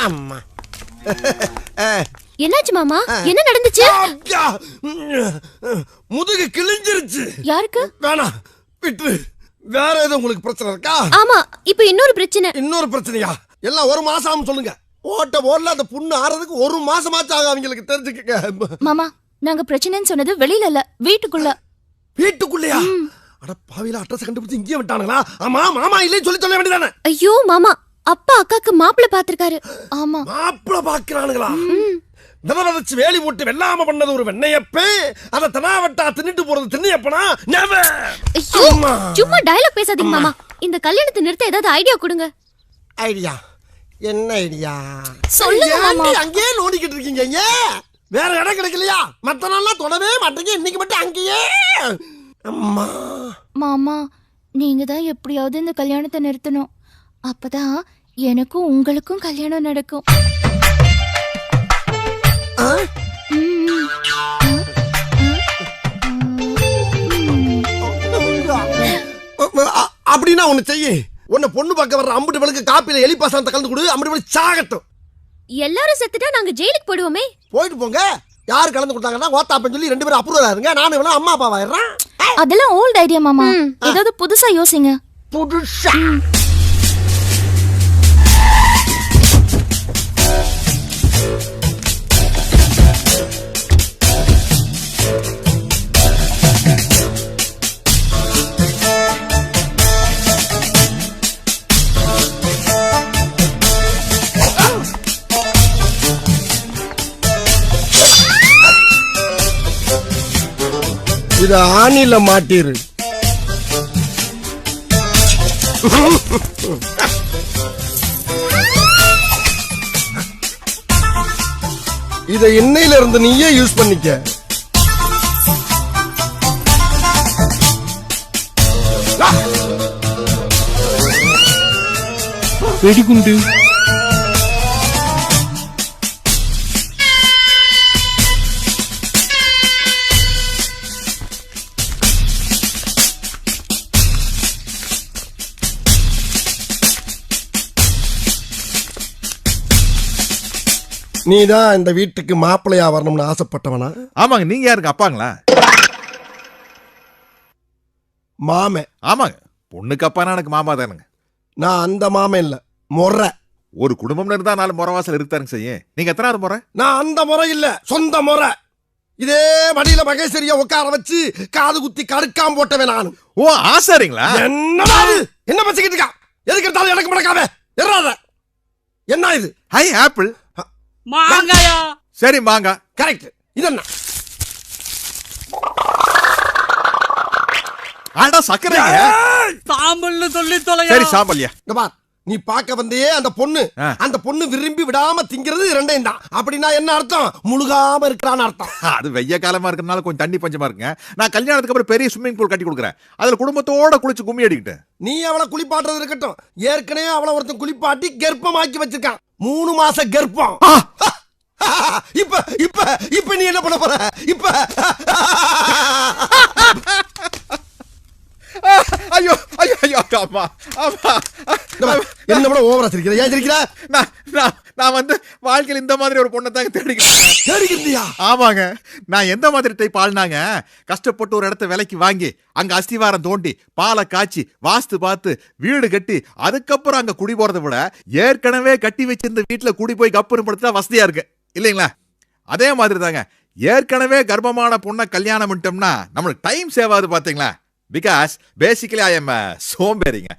அம்மா என்னாச்சு மாமா? என்ன நடந்துச்சு? முதுகு கிழிஞ்சிருச்சு. யாருக்கு? வேணா விட்டு. வேற ஏதோ உங்களுக்கு பிரச்சனை இருக்கா? ஆமா, இப்ப இன்னொரு பிரச்சனை. இன்னொரு பிரச்சனையா? எல்லாம் ஒரு மாசம் ஆகும் சொல்லுங்க. ஓட்ட ஓடல அந்த புண்ணு ஆறதுக்கு ஒரு மாசமாச்சும் ஆகும். அவங்களுக்கு தெரிஞ்சுக்க. மாமா, நாங்க பிரச்சனைன்னு சொன்னது வெளியில இல்ல, வீட்டுக்குள்ள. வீட்டுக்குள்ளயா? அட பாவில அட்ரஸ் கண்டுபிடிச்சு இங்கே விட்டானுங்களா? ஆமா மாமா இல்லைன்னு சொல்ல வேண்டியதானே. ஐயோ மாமா, அப்பா அக்காக்கு மாப்பிள்ளை பாத்திருக்காரு. ஆமா, மாப்பிள்ளை பாக்குறானுங்களா? விதவதச்சு வேலி போட்டு வெள்ளாம பண்ணது ஒரு வெண்ணையப்பே, அத தனாவட்டா தின்னுட்டு போறது திண்ணையப்பனா? சும்மா டயலாக் பேசாதீங்க மாமா. இந்த கல்யாணத்தை நிறுத்த ஏதாவது ஐடியா கொடுங்க. ஐடியா? என்ன ஐடியா சொல்லுங்க மாமா. அங்கேயே நோண்டிக்கிட்டு இருக்கீங்க. வேற இடம் கிடைக்கலையா? மத்த நாள்லாம் தொடவே மாட்டீங்க, இன்னைக்கு மட்டும் அங்கேயே. அம்மா மாமா, நீங்க தான் எப்படியாவது இந்த கல்யாணத்தை நிறுத்தணும். அப்பதான் எனக்கும் உங்களுக்கும் கல்யாணம் நடக்கும். அப்படின்னா ஒண்ணு செய்ய. உன்னை பொண்ணு பார்க்க வர்ற அம்புட்டு வேலைக்கு காப்பில எலி பாசனத்தை கலந்து கொடு. அம்புட்டு வேலை சாகட்டும். எல்லாரும் செத்துட்டா நாங்க ஜெயிலுக்கு போடுவோமே. போயிட்டு போங்க. யாரு கலந்து கொடுத்தாங்கன்னா ஓத்தாப்பன்னு சொல்லி 2 பேரும் அப்ரூவ் ஆயிருங்க. நானும் இவனா அம்மா அப்பா ஆயிடுறேன். அதெல்லாம் ஓல்ட் ஐடியா மாமா. ஏதாவது புதுசா யோசிங்க. புதுசா? இது ஆணில மாட்டிரு. இத இன்னையில இருந்து நீயே யூஸ் பண்ணிக்க. வெடிகுண்டு. நீதான் இந்த வீட்டுக்கு மாப்பிள்ளையா வரணும்னு ஆசைப்பட்டவனா? ஆமாங்க. நீங்க யாருக்கு அப்பாங்களா? மாமே. ஆமாங்க. பொண்ணுக்கு அப்பானா எனக்கு மாமா தானுங்க. நான் அந்த மாமே இல்ல, முறை. ஒரு குடும்பம்னு இருந்தா 4 முறவாசல் இருக்காருங்க செய்ய. நீங்க எத்தனாவது முறை? நான் அந்த முறை இல்ல, சொந்த முறை. இதே மடியில மகேஸ்வரிய உட்கார வச்சு காது குத்தி கடுக்காம போட்டவே நானு. ஓ ஆசாரிங்களா? என்னடா இது? என்ன பச்சிக்கிட்டு இருக்கா? எதுக்கு எடுத்தாலும் எனக்கு முடக்காம எறாத. என்ன இது? ஹை ஆப்பிள். மாங்காயா? சரி மாங்கா. கரெக்ட். இது என்ன? ஆடா சக்கரைங்க. சாம்பல்னு சொல்லி தொலையா. சரி சாம்பல்யா. இந்த பார், நீ பார்க்க வந்தே அந்த பொண்ணு. அந்த பொண்ணு விரும்பி விடாம திங்கிறது 2 தான். அப்படின்னா என்ன அர்த்தம்? முழுகாம இருக்கிறான்னு அர்த்தம். அது வெய்ய காலமா இருக்கிறதுனால கொஞ்சம் தண்ணி பஞ்சமா இருக்குங்க. நான் கல்யாணத்துக்கு அப்புறம் பெரிய ஸ்விம்மிங் பூல் கட்டி கொடுக்குறேன். அதுல குடும்பத்தோட குளிச்சு கும்மி அடிக்கிட்டு. நீ அவளை குளிப்பாட்டுறது இருக்கட்டும், ஏற்கனவே அவளை ஒருத்தன் குளிப்பாட்டி கர்ப்பமாக்கி வச்சிருக்கான். 3 மாச கர்ப்பம். இப்ப இப்ப இப்ப நீ என்ன பண்ண போற? இப்ப ஐயோ ஐயோ ஐயோ அம்மா அம்மா. என்ன விட ஓவரா சிரிக்கிற? ஏன் சிரிக்கிற? நான் வந்து வாழ்க்கையில் இந்த மாதிரி ஒரு பொண்ணை தாங்க தேடிக்கிறியா? ஆமாங்க. நான் எந்த மாதிரி டைப் ஆள்னாங்க, கஷ்டப்பட்டு ஒரு இடத்த விலைக்கு வாங்கி அங்க அஸ்திவாரம் தோண்டி பாலை காய்ச்சி வாஸ்து பார்த்து வீடு கட்டி அதுக்கப்புறம் அங்க குடி போறதை விட ஏற்கனவே கட்டி வச்சிருந்த வீட்டுல குடி போய் கப்புறம் படுத்தா வசதியா இருக்கு இல்லைங்களா? அதே மாதிரி தாங்க, ஏற்கனவே கர்ப்பமான பொண்ணை கல்யாணம் பண்ணிட்டோம்னா நம்மளுக்கு டைம் சேவ் ஆகுது பாத்தீங்களா? பிகாஸ் பேசிக்கலி ஐ எம் சோம்பேறிங்க.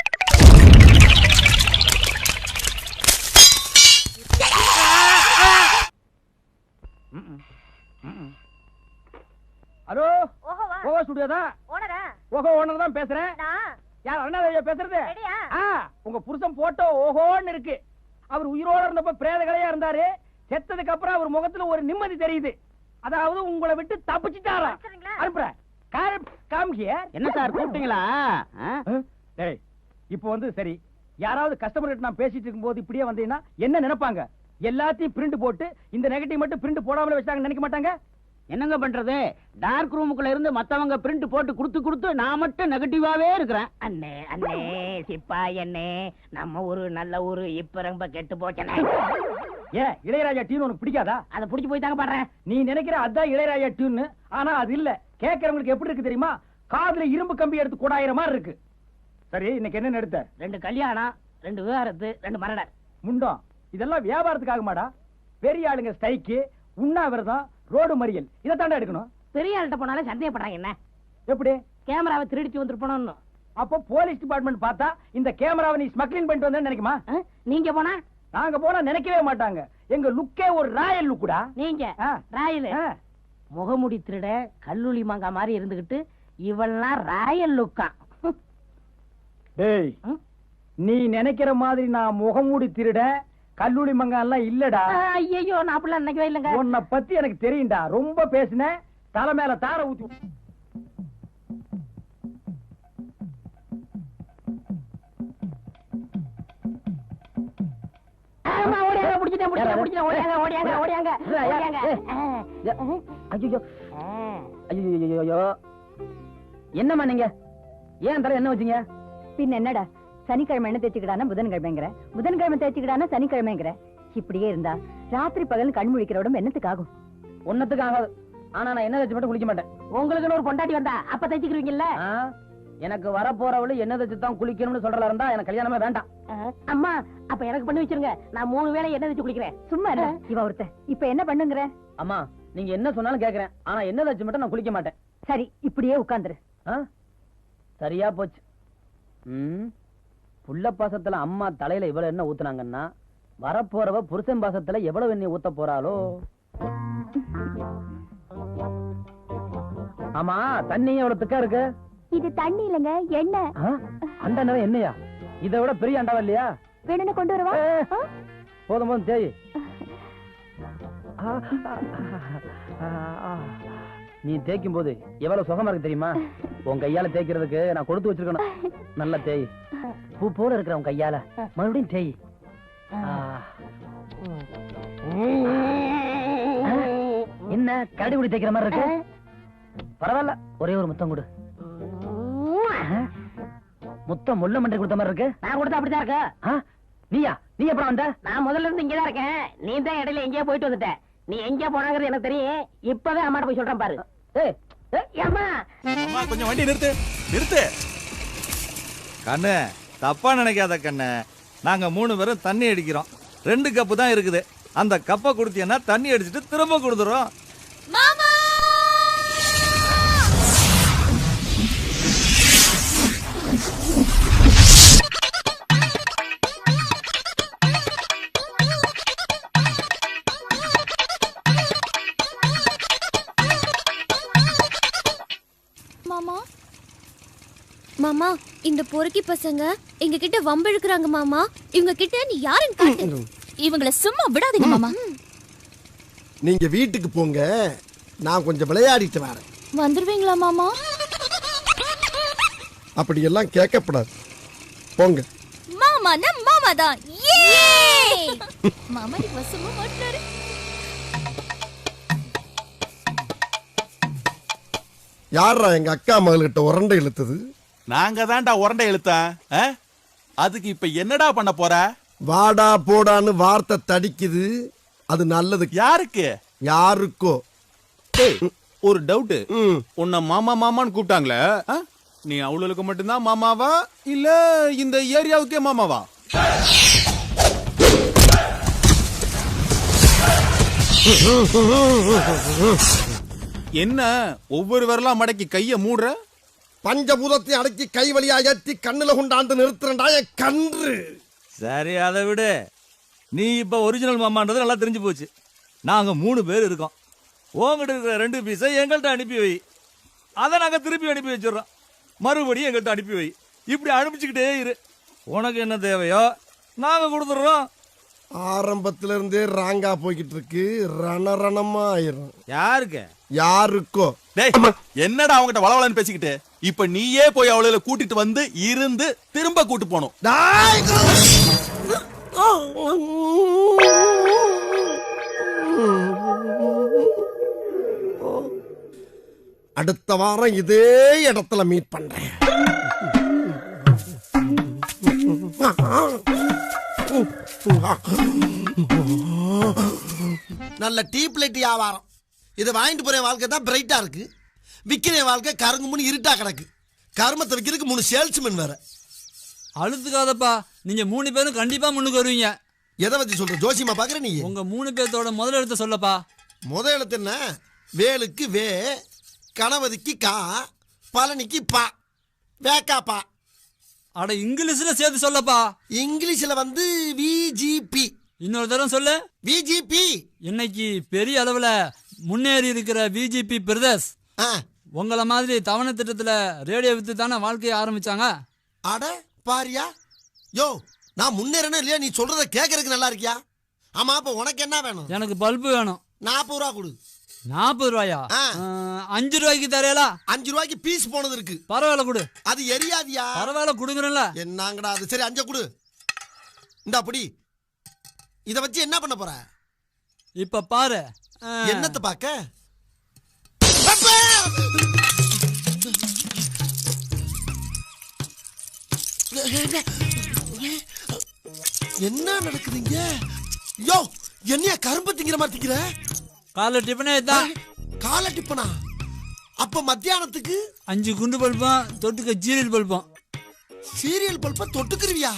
ஹலோ, ஓஹோ ஸ்டுடியோ தான். ஓஹோ ஓனர் தான் பேசுறேன். யார் அண்ணாதேவியா பேசுறது? உங்க புருஷன் போட்டோ ஓஹோன்னு இருக்கு. அவர் உயிரோட இருந்தப்ப பிரேத கலையா இருந்தாரு. செத்ததுக்கு அப்புறம் அவர் முகத்துல ஒரு நிம்மதி தெரியுது. அதாவது உங்களை விட்டு தப்பிச்சுட்டாரா? அனுப்புறேன். என்ன சார் கூப்பிட்டீங்களா? இப்போ வந்து சரி, யாராவது கஸ்டமர் கிட்ட நான் பேசிட்டு இருக்கும்போது இப்படியே வந்தீங்கன்னா என்ன நினைப்பாங்க? எல்லாத்தையும் பிரிண்ட் போட்டு இந்த நெகட்டிவ் மட்டும் பிரிண்ட் போடாமல வச்சாங்க நினைக்க மாட்டாங்க? என்னங்க பண்றது, டார்க் ரூமுக்குள்ள இருந்து மத்தவங்க பிரிண்ட் போட்டு குடுத்து நான் மட்டும் நெகட்டிவாவே இருக்கிறேன். அண்ணே அண்ணே சிப்பா அண்ணே, நம்ம ஊரு நல்ல ஊரு இப்ப ரொம்ப கெட்டு போச்சனே. ஏன் இளையராஜா டியூன் உனக்கு பிடிக்காதா? அதை பிடிச்சு போய் தாங்க பாடுறேன். நீ நினைக்கிற அதான் இளையராஜா டியூன், ஆனா அது இல்ல. கேட்கறவங்களுக்கு எப்படி இருக்கு தெரியுமா? காதுல இரும்பு கம்பி எடுத்து கொடாயிர மாதிரி இருக்கு. சரி, இன்னைக்கு என்ன எடுத்த? 2 கல்யாணம், 2 விவாகரத்து, 2 மரணம். முண்டம், இதெல்லாம் வியாபாரத்துக்காக மாடா. பெரிய ஆளுங்க ஸ்ட்ரைக்கு, உண்ணாவிரதம், ரோடு மறியல், இதை தாண்டா எடுக்கணும். பெரிய ஆள்கிட்ட போனாலும் சந்தேகப்படுறாங்க. என்ன எப்படி? கேமராவை திருடிச்சு வந்துருப்போம். அப்போ போலீஸ் டிபார்ட்மெண்ட் பார்த்தா இந்த கேமராவை நீ ஸ்மக்லிங் பண்ணிட்டு வந்தேன்னு நினைக்குமா? நீங்க போனா, நாங்க போனா நினைக்கவே மாட்டாங்க. எங்க லுக்கே ஒரு ராயல் லுக்குடா. நீங்க ராயல் முகமுடி திருட கல்லூலி மாங்கா மாதிரி இருந்துகிட்டு இவெல்லாம் ராயல் லுக்கா? டேய், நீ நினைக்கிற மாதிரி நான் முகமூடி திருட கல்லூரி மங்கா எல்லாம் இல்லடா. ஐயோ, நான் அப்படிலாம் நினைக்கவே இல்லைங்க. உன்னை பத்தி எனக்கு தெரியும்டா. ரொம்ப பேசின, தலை மேல தார ஊத்தி. என்னம்மா நீங்க ஏன் தர என்ன வச்சீங்க? பின் என்னடா, சனிக்கிழமை என்ன தேய்ச்சிக்கிடானா புதன்கிழமைங்கிற, புதன்கிழமை தேய்ச்சிக்கிடானா சனிக்கிழமைங்கிற. இப்படியே இருந்தா ராத்திரி பகல் கண் முழிக்கிற உடம்பு என்னத்துக்காகும்? ஒன்னத்துக்கு ஆகாது. ஆனா நான் என்ன தேய்ச்சி மட்டும் குளிக்க மாட்டேன். உங்களுக்குன்னு ஒரு பொண்டாட்டி வந்தா அப்ப தேய்ச்சிக்கிறீங்கல்ல. எனக்கு வர போறவளு என்ன தேய்ச்சி தான் குளிக்கணும்னு சொல்றதா இருந்தா எனக்கு கல்யாணமே வேண்டாம். அம்மா, அப்ப எனக்கு பண்ணி வச்சிருங்க. நான் 3 வேளை என்ன தேய்ச்சி குளிக்கிறேன். சும்மா இல்ல இவ ஒருத்த. இப்ப என்ன பண்ணுங்கிற? அம்மா, நீங்க என்ன சொன்னாலும் கேக்குறேன். ஆனா என்ன தேய்ச்சி மட்டும் நான் குளிக்க மாட்டேன். சரி, இப்படியே உட்கார்ந்துரு. சரியா போச்சு. புள்ள பாசத்துல அம்மா தலையில இவ்வளவு என்ன ஊத்துனாங்கன்னா, வரப்போறவ புருஷன் பாசத்துல எவ்வளவு எண்ணெய் ஊத்த போறாளோ. ஆமா, தண்ணி எவ்வளவு திக்கா இருக்கு? இது தண்ணி இல்லங்க, எண்ணெய். அந்த அண்டா எண்ணெயா? இதை விட பெரிய அண்டாவா இல்லையா? வேணும்னு கொண்டு வரவா? போதும் போதும் தேய். நீ தேய்க்கும் போது எவ்வளவு சுகமா இருக்கு தெரியுமா? உன் கையால தேய்க்கிறதுக்கு நான் கொடுத்து வச்சிருக்கணும். நல்ல தேய். பூ போல இருக்கிற உன் கையால மறுபடியும் தேய். என்ன கரடி குடி தேய்க்கிற மாதிரி இருக்கு? பரவாயில்ல, ஒரே ஒரு முத்தம் கொடு. முத்தம் முள்ள மண்டை கொடுத்த மாதிரி இருக்கு. நான் கொடுத்தா அப்படிதான் இருக்கு. நீயா? நீ எப்ப வந்த? நான் முதல்ல இருந்து இங்கதான் இருக்கேன். நீ தான் இடையில எங்கேயோ போயிட்டு வந்துட்ட. நீ எங்க போனாங்கிறது எனக்கு தெரியும். இப்பவே அம்மாட்ட போய் சொல்றேன் பாரு. கொஞ்சம் வண்டி நிறுத்து நிறுத்து. கண்ணு, தப்பா நினைக்காத கண்ணு. நாங்க 3 பேரும் தண்ணி அடிக்கிறோம். 2 கப்பு தான் இருக்குது. அந்த கப்பை கொடுத்தீங்கன்னா தண்ணி அடிச்சுட்டு திரும்ப கொடுத்துறோம். மாமா, மாமா, இந்த பொறுக்கி பசங்க எங்க கிட்ட வம்பு இழுக்குறாங்க மாமா. இவங்க கிட்ட நீ யாருன்னு காட்டு. இவங்கள சும்மா விடாதீங்க மாமா. நீங்க வீட்டுக்கு போங்க, நான் கொஞ்சம் விளையாடிட்டு வரேன். வந்துருவீங்களா மாமா? அப்படி எல்லாம் கேட்கப்படாது, போங்க. மாமா நம்ம மாமா தான். மாமா நீ வசமா மாட்டாரு. யாரா எங்க அக்கா மகள்கிட்ட உரண்டை இழுத்தது? நாங்க தான்டா உரண்டை இழுத்தேன். அதுக்கு இப்ப என்னடா பண்ண போற? வாடா போடான்னு வார்த்தை தடிக்குது. அது நல்லது யாருக்கு? யாருக்கோ. ஒரு டவுட், உன்னை மாமா மாமான்னு கூப்பிட்டாங்களே, நீ அவளுக்கு மட்டும்தான் மாமாவா இல்ல இந்த ஏரியாவுக்கே மாமாவா? என்ன ஒவ்வொரு வரலாம் மடக்கி கைய மூடுற? பஞ்சபூதத்தை அடக்கி கை வழியா ஏத்தி கண்ணுல கொண்டாந்து நிறுத்துறா என் கன்று. சரி, அதை விடு. நீ இப்ப ஒரிஜினல் மாமான்றது நல்லா தெரிஞ்சு போச்சு. நாங்க 3 பேர் இருக்கோம். உங்ககிட்ட இருக்கிற 2 பீஸை எங்கள்கிட்ட அனுப்பி வை. அதை நாங்க திருப்பி அனுப்பி வச்சிடறோம். மறுபடியும் எங்கள்கிட்ட அனுப்பி வை. இப்படி அனுப்பிச்சுக்கிட்டே இரு. உனக்கு என்ன தேவையோ நாங்க கொடுத்துடுறோம். ஆரம்பத்துல இருந்தே ராங்கா போய்கிட்டு இருக்கு. ரணரணமா ஆயிரும். யாருக்கு? யாருக்கோ. என்னடா அவங்ககிட்ட வளவளன்னு பேசிக்கிட்டு? இப்ப நீயே போய் அவளை கூட்டிட்டு வந்து இருந்து திரும்ப கூட்டு போனோம். அடுத்த வாரம் இதே இடத்துல மீட் பண்றேன். நல்ல டீப் லைட் வியாபாரம். இதை வாங்கிட்டு போற வாழ்க்கை தான் பிரைட்டா இருக்கு. விக்கிற வாழ்க்கை கருங்குமுன்னு இருட்டா கிடக்கு. கருமத்தை விற்கிறதுக்கு 3 சேல்ஸ்மேன் வேற. அழுத்துக்காதப்பா, நீங்க 3 பேரும் கண்டிப்பா முன்னுக்கு வருவீங்க. எதை வச்சு சொல்ற? ஜோசியமா பாக்குற நீ? உங்க 3 பேர்த்தோட முதல் எழுத்த சொல்லப்பா. முதல் எழுத்து என்ன? வேலுக்கு வே, கணவதிக்கு கா, பழனிக்கு பா, வேக்காப்பா. அட இங்கிலீஷ்ல சேர்த்து சொல்லப்பா. இங்கிலீஷ்ல வந்து விஜிபி. இன்னொரு தடவை சொல்லு. விஜிபி. இன்னைக்கு பெரிய அளவுல முன்னேறி இருக்கிற விஜிபி பிரதர்ஸ் உங்கள மாதிரி தவணை திட்டத்துல ரேடியோ வித்து தானே வாழ்க்கையை ஆரம்பிச்சாங்க. அட பாரியா. யோ, நான் முன்னேறணும் இல்லையா? நீ சொல்றத கேட்கறதுக்கு நல்லா இருக்கியா? ஆமா, அப்ப உனக்கு என்ன வேணும்? எனக்கு பல்பு வேணும். 40 ரூபா கொடு. 40 ரூபாயா? 5 ரூபாய்க்கு தரையலா? 5 ரூபாய்க்கு பீஸ் போனது இருக்கு. பரவாயில்ல கொடு. அது எரியாதியா? பரவாயில்ல கொடுக்குறேன்ல. என்னங்கடா அது? சரி 5 கொடு. இந்த அப்படி இத வச்சு என்ன பண்ண போற? இப்ப பாரு. என்னத்தை பாக்க? என்ன நடக்குதுங்க? யோ, என்னைய கரும்பு திங்கிற மாதிரி திங்கிற? காலை டிஃபனே தான். காலை டிப்பனா? அப்ப மத்தியானத்துக்கு 5 குண்டு பல்பம், தொட்டுக்க ஜீரல் பல்பம். சீரியல் பல்ப தொட்டுக்குருவியா?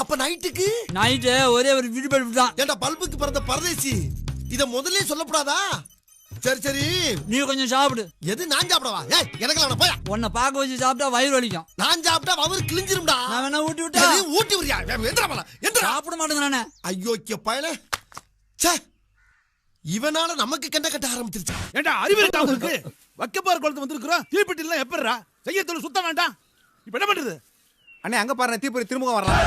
அப்ப நைட்டுக்கு? நைட்டு ஒரே ஒரு வீடு பல்பு தான். ஏண்டா பல்புக்கு பிறந்த பரதேசி, இத முதல்ல சொல்லக்கூடாதா? சரி சரி, நீ கொஞ்சம் சாப்பிடு. எது? நான் சாப்பிடவா? ஏய், எனக்கு போயா. உன்னை பார்க்க வச்சு சாப்பிட்டா வயிறு வலிக்கும். நான் சாப்பிட்டா வயிறு கிழிஞ்சிரும்டா. நான் வேணா ஊட்டி விட்டா? ஊட்டி விடுறியா? எந்திரா போல, எந்திரா. சாப்பிட மாட்டேங்கிறானே. ஐயோ பயலே. ச்சே, இவனால நமக்கு கண்ட கட்ட ஆரம்பிச்சிருச்சு. ஏண்டா அறிவு இருக்கா உங்களுக்கு? வக்கப்பார் குளத்து வந்திருக்கிறோம். தீப்பெட்டி எல்லாம் எப்பறா செய்ய தொழில் சுத்தம் வேண்டாம். இப்ப என்ன பண்றது? அண்ணே அங்க பாருங்க, தீப்பொறி திரும்ப வரலாம்.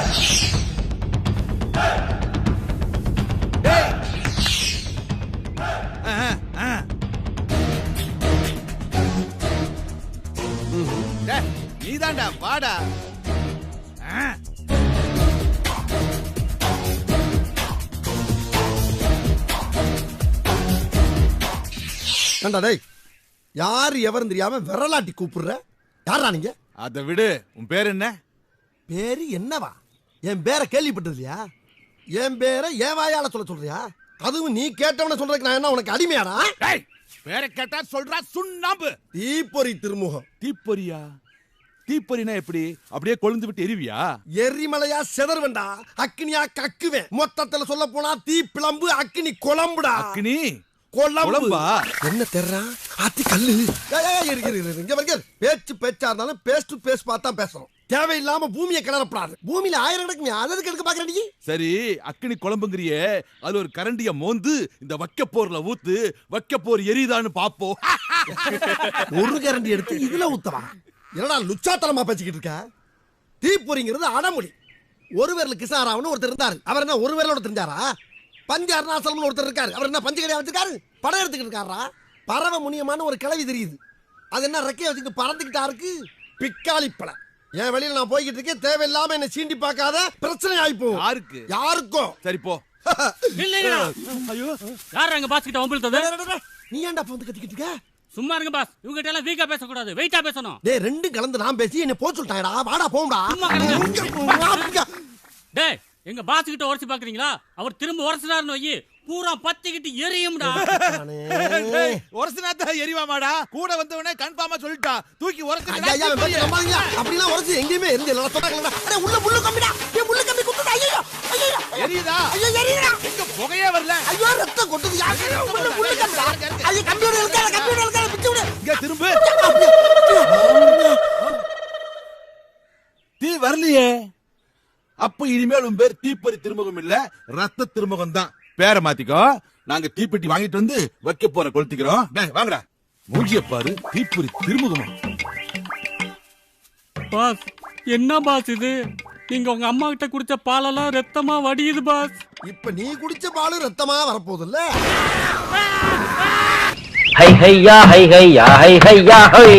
நீதாண்டா வாடா. ஏண்டா டேய், யாரு எவரும் தெரியாம விரலாட்டி கூப்பிடுற? யாரா நீங்க? அதை விடு. உன் பேர் என்ன? பேரு என்னவா? என் பேரை கேள்விப்பட்டது இல்லையா? என் பேரை ஏன் வாயால சொல்றியா? அதுவும் நீ கேட்டவன சொல்றதுக்கு நான் என்ன உனக்கு அடிமையாடா? பேரை கேட்டா சொல்றா சுண்ணாம்பு. தீப்பொறி திருமுகம். தீப்பொறியா? தீப்பொறினா எப்படி? அப்படியே கொழுந்து விட்டு எரிவியா? எரிமலையா செதறுவண்டா, அக்னியா கக்குவேன். மொத்தத்துல சொல்ல போனா தீ பிளம்பு, அக்னி குழம்புடா. அக்னி குழம்பா? என்ன தெர்றா? ஆத்தி கல்லு. இங்க வருங்க. பேச்சு பேச்சா இருந்தாலும் பேஸ்ட் பேஸ்ட் பார்த்தா பேசணும். தேவையில்லாம பூமியை கிளறப்படாது. பூமியில 1000 கிடக்குங்க, அதை எடுக்க பாக்குற நீ. சரி, அக்னி குழம்புங்கிறியே, அது ஒரு கரண்டிய மோந்து இந்த வக்கப்போர்ல ஊத்து, வக்கப்போர் எரிதான்னு பாப்போம். ஒரு கரண்டி எடுத்து இதுல ஊத்தவா? என்னடா லுச்சாத்தலமா பேசிக்கிட்டு இருக்க? தீப்பொறிங்கிறது அடமொழி. ஒரு விரல் கிருஷ்ணாராவன் ஒருத்தர் இருந்தாரு. அவர் என்ன ஒரு விரலோட தெரிஞ்சாரா? பஞ்சு அருணாசலம் ஒருத்தர் இருக்காரு. அவர் என்ன பஞ்சு கடையா வச்சிருக்காரு? படம் எடுத்துக்கிட்டு இருக்காரா? பறவை முனியமான ஒரு கிளவி தெரியுது. அது என்ன ரெக்கைய வச்சுட்டு பறந்துகிட்டா இருக்கு? பிக்காளி பழ. என் வெளியில நான் போய்கிட்டு இருக்கேன். தேவையில்லாம என்ன சீண்டி பார்க்காத, பிரச்சனை ஆயிப்போம். யாருக்கு? யாருக்கும். சரி போ. ஐயோ, யார் அங்க பாஸ் கிட்ட வம்பிழுத்தது? நீ ஏன்டா வந்து கத்திக்கிட்டு இருக்க? சும்மா இருங்க பாஸ். இவங்க கிட்ட எல்லாம் வீக்கா பேச கூடாது, வெயிட்டா பேசணும். டேய், ரெண்டும் கலந்து நான் பேசி என்ன போக சொல்லிட்டாங்கடா. வாடா போம்டா. டேய், எங்க பாஸ் கிட்ட உரசி பாக்குறீங்களா? அவர் திரும்ப உரசினாருன்னு வை, பூரா பத்திக்கிட்டு எரியும்டா. உரசினாத்தா எரிவாமாடா. கூட வந்தவனே கன்ஃபார்மா சொல்லிட்டா. தூக்கி உரசி. அப்படிலாம் உரசி எங்கேயுமே இருந்து இல்ல சொன்னாங்கடா. அட உள்ள முள்ளு கம்பிடா. ஏ முள்ளு கம்பி குத்துடா. ஐயோ ஐயோ எரியுதா? ஐயோ எரியுடா. எங்க புகையே வரல. ஐயோ ரத்தம் கொட்டுது. ஐயோ முள்ளு கம்பிடா. ஐயோ கம்ப்யூட்டர் இழுக்காத பிச்சு விடு. இங்க திரும்ப. தீ வரலையே. அப்ப இனிமேல் உன் பேர் தீப்பொறி திருமுகம் இல்ல, ரத்த திருமுகம் தான். பேரை மாத்திக்கோ. நாங்க தீப்பெட்டி வாங்கிட்டு வந்து வைக்க போற கொளுத்திக்கிறோம். வாங்கடா. மூஞ்சிய பாரு, தீப்பொறி திருமுகமா? பாஸ், என்ன பாஸ் இது? நீங்க உங்க அம்மா கிட்ட குடிச்ச பாலெல்லாம் ரத்தமா வடியுது பாஸ். இப்ப நீ குடிச்ச பால் ரத்தமா வரப்போகுது இல்ல? ஹை ஹையா ஹை ஹையா ஹை ஹையா ஹை.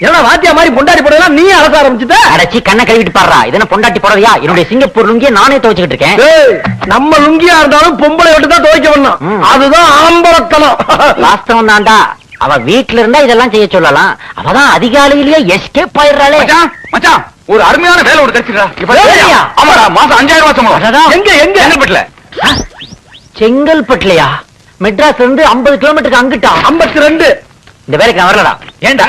என்ன வாத்தியா மாதிரி பொண்டாட்டி போடலாம் நீ அலச ஆரம்பிச்சுட்ட. அடச்சி கண்ணை கழுவிட்டு பாடுறா. இதென்ன பொண்டாட்டி போடவையா? என்னுடைய சிங்கப்பூர் லுங்கிய நானே துவைச்சுக்கிட்டு இருக்கேன். ஏய், நம்ம லுங்கியா இருந்தாலும் பொம்பளை விட்டு தான் துவைக்க வேணும். அதுதான் ஆம்பளத்தனம். வாஸ்தவம் தான்டா. அவ வீட்டுல இருந்தா இதெல்லாம் செய்ய சொல்லலாம். அவதான் அதிகாலையிலேயே எஸ்கேப் ஆயிடுறாளே. மச்சான் ஒரு அருமையான வேலை ஒரு கிடைச்சிருக்கா. வேலையா? ஆமாடா, மாசம் 5000 சம்பளம். எங்க எங்க செங்கல்பட்டுல. செங்கல்பட்டுலயா? மெட்ராஸ்ல இருந்து 50 கிலோமீட்டருக்கு அங்கிட்டா? 52. இந்த வேலைக்கு நான் வரலடா. ஏண்டா?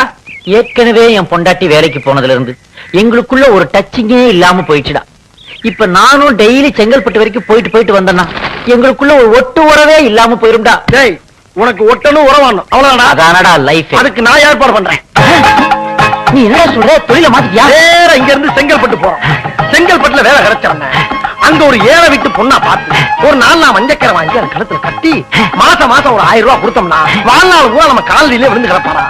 ஏற்கனவே என் பொண்டாட்டி வேலைக்கு போனதுல இருந்து எங்களுக்குள்ள ஒரு டச்சிங்கே இல்லாம போயிடுச்சுடா. இப்ப நானும் டெய்லி செங்கல்பட்டு வரைக்கும் போயிட்டு வந்தேன்னா எங்களுக்குள்ள ஒரு ஒட்டு உறவே இல்லாம போயிரும்டா. டேய், உனக்கு ஒட்டணும் உறவாடணும் அவ்வளவுதானா? அதானடா லைஃப். அதுக்கு நான் ஏற்பாடு பண்றேன். நீ என்ன சொல்ற? தொழில மாத்திட்டியா? வேற இங்க இருந்து செங்கல்பட்டு போறோம். செங்கல்பட்டுல வேலை கிடைச்சவன அங்க ஒரு ஏழை வீட்டு பொண்ணா பார்த்து ஒரு 4 நாள் மஞ்சக்கரை வாங்கி அது கழுத்துல கட்டி மாசம் ஒரு 1000 ரூபாய் கொடுத்தோம்னா வாழ்நாள் பூரா நம்ம காலையிலே விழுந்து கிடப்பாரா?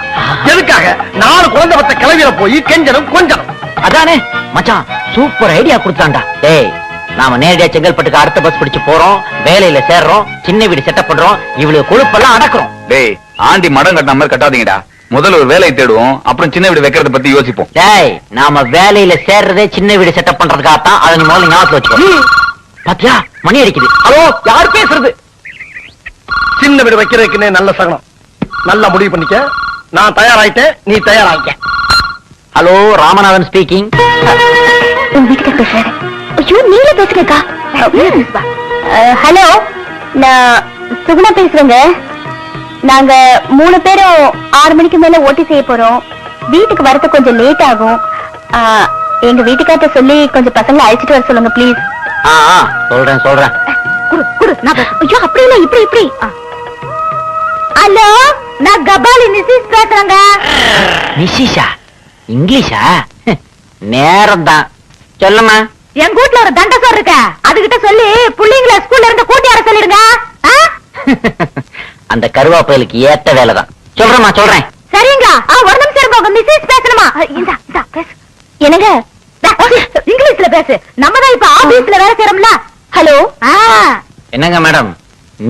எதுக்காக? 4 குழந்தை பத்த கிளவியில போய் கெஞ்சனும் கொஞ்சனும். அதானே மச்சான், சூப்பர் ஐடியா கொடுத்தான்டா. டேய், நாம நேரடியா செங்கல்பட்டுக்கு அடுத்த பஸ் பிடிச்சு போறோம், வேலையில சேர்றோம், சின்ன வீடு செட்டப் பண்றோம், இவ்வளவு கொழுப்பெல்லாம் அடக்குறோம். டேய், ஆண்டி மடம் கட்டின மாதிரி கட்டாதீங்கடா. முதல்ல ஒரு வேலையை தேடுவோம், அப்புறம் சின்ன வீடு வைக்கிறத பத்தி யோசிப்போம். டேய், நாம வேலையில சேர்றதே சின்ன வீடு செட்டப் பண்றதுக்காகத்தான். அதை நீ முதல்ல ஞாபகத்துல வச்சுக்கோ. பாத்தியா, மணி அடிக்குது. ஹலோ, யார் பேசுறது? சின்ன வீடு வைக்கிறதுக்குன்னே நல்ல சகனம். நல்லா முடிவு பண்ணிக்க. நான் தயாராயிட்டேன், நீ தயாராயிக்க. Hello, Ramanathan speaking. உங்க வீட்டுக்கு பேசுறேன். ஐயோ, நீங்க பேசுறேக்கா. ஹலோ, நான் சுகுணா பேசுறேங்க. நாங்க 3 பேரும் 6 மணிக்கு மேல ஓட்டி செய்ய போறோம். வீட்டுக்கு வரது கொஞ்சம் லேட் ஆகும். எங்க வீட்டுக்கார்ட்ட சொல்லி கொஞ்சம் பசங்களை அழைச்சிட்டு வர சொல்லுங்க ப்ளீஸ். சொல்றேன். ஐயோ, அப்படி இல்ல, இப்படி. ஹலோ, நான் கபாலி மிஸ்ஸஸ் பேசுறேங்க. மிஸ்ஸா? இங்கிலீஷா? நேரம் தான். சொல்லுமா. எங்க வீட்ல ஒரு தண்டசோர் இருக்க, அதுகிட்ட சொல்லி புள்ளிங்களை ஸ்கூல்ல இருந்து கூட்டி வர சொல்லிடுங்க. அந்த கருவாப்பையிலுக்கு ஏத்த வேலைதான். சொல்றேன். சரிங்க. ஒரு நிமிஷம் இருங்க, மிஸ்ஸஸ் பேசணுமா? இந்த பேசு. என்னங்க, இங்கிலீஷ்ல பேசு. நம்ம தான் இப்ப ஆபீஸ்ல வேலை செய்யறோம்ல. ஹலோ. என்னங்க மேடம்,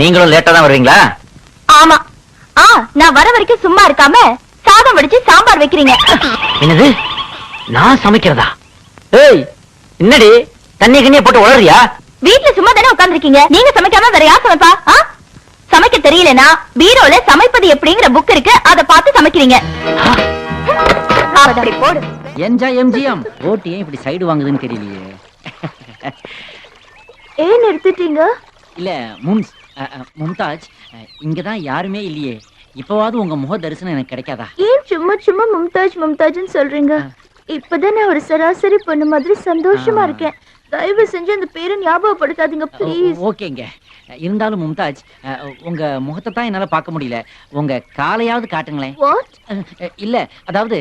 நீங்களும் லேட்டா தான் வருவீங்களா? ஆமா. நான் வர வரைக்கும் சும்மா இருக்காம சாதம் வடிச்சு சாம்பார் வைக்கிறீங்க. என்னது, நான் சமைக்கிறதா? ஏய், என்னடி தண்ணி கண்ணிய போட்டு உளறியா? வீட்டுல சும்மா தானே உட்கார்ந்துருக்கீங்க, நீங்க சமைக்காம வேற யார் சமைப்பா? சமைக்க தெரியலனா பீரோல சமைப்பது எப்படிங்கிற புக் இருக்கு, அதை பார்த்து சமைக்கிறீங்க. அப்படி போடு. Enjoy MGM. ஓட்டு ஏன் இப்படி சைடு வாங்குதுன்னு தெரியலையே. ஏன் நிறுத்திட்டீங்க? இல்ல மும்தாஜ், இங்கதான் யாருமே இல்லையே. இப்பவாவது உங்க முக தரிசனம் எனக்கு கிடைக்காதா? ஏன் சும்மா மும்தாஜ்னு சொல்றீங்க? இப்பதான் நான் ஒரு சராசரி பொண்ணு மாதிரி சந்தோஷமா இருக்கேன். தயவு செஞ்சு அந்த பேரை ஞாபகப்படுத்தாதீங்க ப்ளீஸ். ஓகேங்க. இருந்தாலும் மும்தாஜ், உங்க முகத்தை தான் என்னால பார்க்க முடியல. உங்க காலையாவது காட்டுங்களேன். இல்ல, அதாவது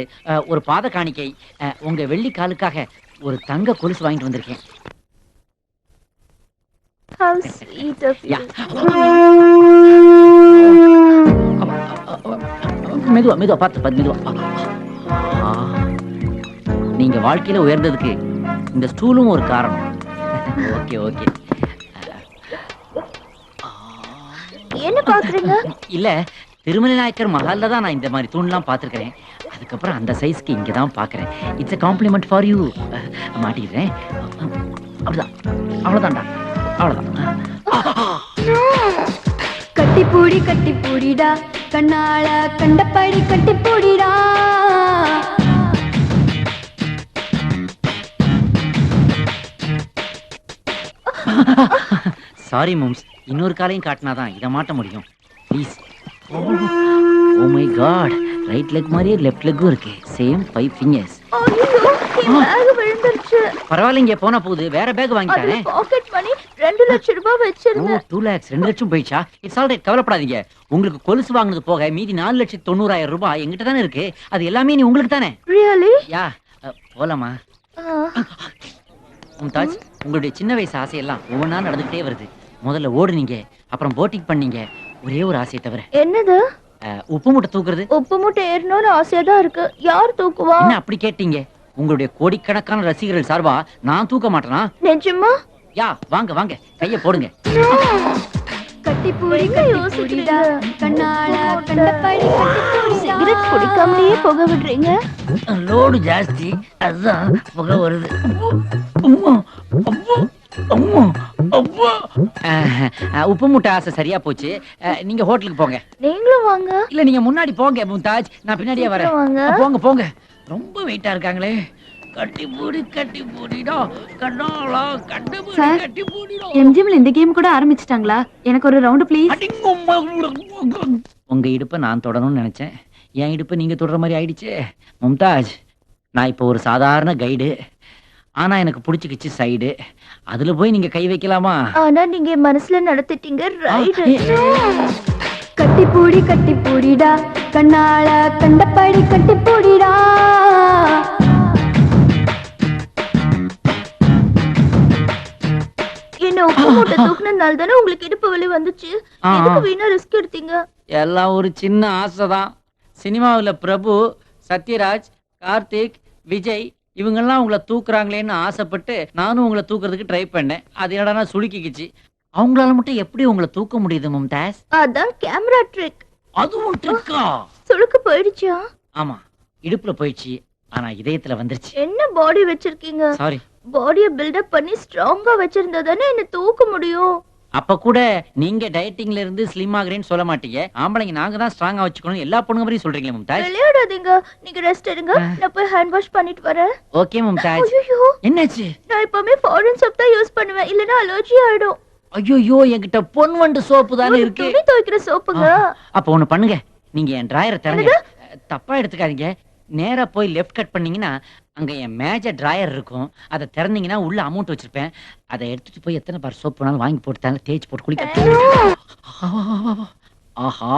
ஒரு பாத காணிக்கை. உங்க வெள்ளி காலுக்காக ஒரு தங்க கொலுசு வாங்கிட்டு வந்திருக்கேன். How sweet of you. மெதுவா பார்த்து மெதுவா. நீங்க வாழ்க்கையில உயர்ந்ததுக்கு இந்த ஸ்டூலும் ஒரு காரணம். ஓகே. என்ன பாக்குறீங்க? இல்ல, திருமலை நாயக்கர் மஹால்ல தான் நான் இந்த மாதிரி தூண்லாம் பார்த்திருக்கிறேன். அதுக்கப்புறம் அந்த சைஸ்க்கு இங்க தான் பாக்குறேன். It's a compliment for you. மாட்டிக்கிறேன். அவ்வளவுதான்டா. கட்டி பூடிடா, கண்ணால கண்டபடி கட்டி பூடிடா. சாரி மம்ஸ், இன்னொரு காலையும் காட்டினாதான் இதை மாட்ட முடியும். Please. Oh my God, right leg மாதிரியே லெஃப்ட் லெக்கும் இருக்கு. Same 5 fingers. பரவாயில்லைங்க, போனா போகுது. வேற பேக் வாங்கிட்டானே. பாக்கெட் மணி 2 லட்சம் ரூபாய் வச்சிருந்தேன். 2 lakhs, 2 லட்சம் போயிடுச்சா? இட்ஸ் ஆல் ரைட், கவலைப்படாதீங்க. உங்களுக்கு கொலுசு வாங்குனது போக மீதி 4,90,000 ரூபாய் எங்கிட்ட தானே இருக்கு. அது எல்லாமே நீ உங்களுக்கு தானே. ரியலி? யா, போலாமா? மும்தாஜ், உங்களுடைய சின்ன வயசு ஆசையெல்லாம் ஒவ்வொன்றா நடந்துகிட்டே வருது. முதல்ல ஓடுனீங்க, அப்புறம் போட்டிங் பண்ணீங்க. ஒரே ஒரு ஆசையை தவிர. என்னது? உப்பு மூட்டை தூக்குறது. உப்பு மூட்டை ஏறணும்னு ஆசையா தான் இருக்கு. யார் தூக்குவா? என்ன அப்படி கேட்டீங்க? உங்களுடைய கோடிக்கணக்கான ரசிகர்கள் சார்பா நான் தூக்க மாட்டேனா? நிஜமா? யா, வாங்க கைய போடுங்க. கட்டிப்பூடி யோசிக்கிறீங்க கண்ணால கண்டபடி சிகரெட் குடிக்காமலேயே புகை விடுறீங்க. லோடு ஜாஸ்தி, அதுதான் புகை வருது. அம்மா, அம்மா, அம்மா, அம்மா. உப்பு மூட்டை ஆசை சரியா போச்சு. நீங்க ஹோட்டலுக்கு போங்க. நீங்களும் வாங்க. இல்ல நீங்க முன்னாடி போங்க மும்தாஜ், நான் பின்னாடியே வரேன். வாங்க. போங்க போங்க, ரொம்ப வெயிட்டா இருக்காங்களே. கட்டி பூடிடா கண்ணாலா கண்டபடி கட்டி பூடிடா. எம்ஜிஎம்ல இந்த கேம் கூட ஆரம்பிச்சிட்டாங்களா? எனக்கு ஒரு ரவுண்ட் ப்ளீஸ். உங்க இடுப்பை நான் தொடணும்னு நினைச்சேன், என் இடுப்பை நீங்க தொடர மாதிரி ஆயிடுச்சு. மும்தாஜ், நான் இப்போ ஒரு சாதாரண கைடு, ஆனா எனக்கு பிடிச்சிக்கிச்சு சைடு. அதுல போய் நீங்க கை வைக்கலாமா? ஆனா நீங்க மனசுல நடத்திட்டீங்க ரைட். கட்டி பூடிடா கண்ணால கண்டபடி கட்டி பூடிடா. என்ன உப்பு மூட்டை தூக்குனதால தானே உங்களுக்கு இடுப்பு வலி வந்துச்சு. எதுக்கு வீணா ரிஸ்க் எடுத்தீங்க? எல்லாம் ஒரு சின்ன ஆசைதான். சினிமாவில் பிரபு, சத்யராஜ், கார்த்திக், விஜய் இவங்கெல்லாம் உங்களை தூக்குறாங்களேன்னு ஆசைப்பட்டு நானும் உங்களை தூக்குறதுக்கு ட்ரை பண்ணேன். அது என்னடா சுளுக்கிக்கிச்சு. அவங்களால மட்டும் எப்படி உங்களை தூக்க முடியுது மும்தாஸ்? அதான் கேமரா ட்ரிக். அதுவும் ட்ரிக்கா? சுளுக்கு போயிடுச்சா? ஆமா, இடுப்புல போயிடுச்சு, ஆனா இதயத்துல வந்துருச்சு. என்ன பாடி வச்சிருக்கீங்க? சாரி. பாடியை பில்டப் பண்ணி ஸ்ட்ராங்கா வச்சிருந்தா தானே என்ன தூக்க முடியும். அப்ப கூட நீங்க டயட்டிங்ல இருந்து ஸ்லிம் ஆகுறேன்னு சொல்ல மாட்டீங்க. ஆம்பளைங்க நாங்க தான் ஸ்ட்ராங்கா வச்சுக்கணும் எல்லா பொண்ணுங்க மாதிரியும் சொல்றீங்களே மும்தாஜ். விளையாடாதீங்க, நீங்க ரெஸ்ட் எடுங்க. நான் போய் ஹேண்ட் வாஷ் பண்ணிட்டு வரேன். ஓகே மும்தாஜ். ஐயோ, என்னாச்சு? நான் எப்பவுமே ஃபாரின் சோப் தான் யூஸ் பண்ணுவேன், இல்லனா அலர்ஜி ஆயிடும். ஐயோ, என்கிட்ட பொன்வண்டு சோப்பு தானே இருக்கு. துணி துவைக்கிற சோப்புங்க. அப்ப ஒண்ணு பண்ணுங்க, நீங்க என் டிராயரை திறங்க. தப்பா எடுத்துக்காதீங்க. நேரா போய் லெஃப்ட் கட் பண்ணீங்கன்னா அங்க என் மேஜர் டிராயர் இருக்கும். அதை திறந்தீங்கன்னா உள்ள அமௌண்ட் வச்சிருப்பேன். அதை எடுத்துட்டு போய் எத்தனை பார் சோப் வேணாலும் வாங்கி போட்டு தேய்ச்சி போட்டு குளிக்க. ஆஹா,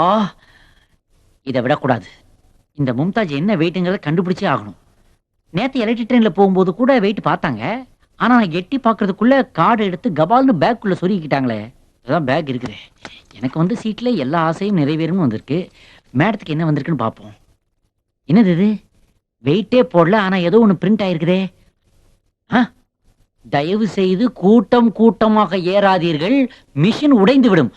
இதை விடக்கூடாது. இந்த மும்தாஜ் என்ன வெயிட்டுங்கிறத கண்டுபிடிச்சே ஆகணும். நேத்து எலக்ட்ரிக் ட்ரெயின்ல போகும்போது கூட வெயிட் பார்த்தாங்க. ஆனா நான் எட்டி பாக்குறதுக்குள்ள கார்டு எடுத்து கபால்னு பேக்குள்ள சொருகிக்கிட்டாங்களே. அதான் பேக் இருக்குது. எனக்கு வந்து சீட்ல எல்லா ஆசையும் நிறைவேறும்னு வந்திருக்கு. மேடத்துக்கு என்ன வந்திருக்குன்னு பார்ப்போம். என்னது இது? வெயிட்டே போடல, ஆனா ஏதோ ஒண்ணு பிரிண்ட் ஆயிருக்குதே. தயவு செய்து கூட்டம் கூட்டமாக ஏறாதீர்கள், மிஷின் உடைந்து விடும்.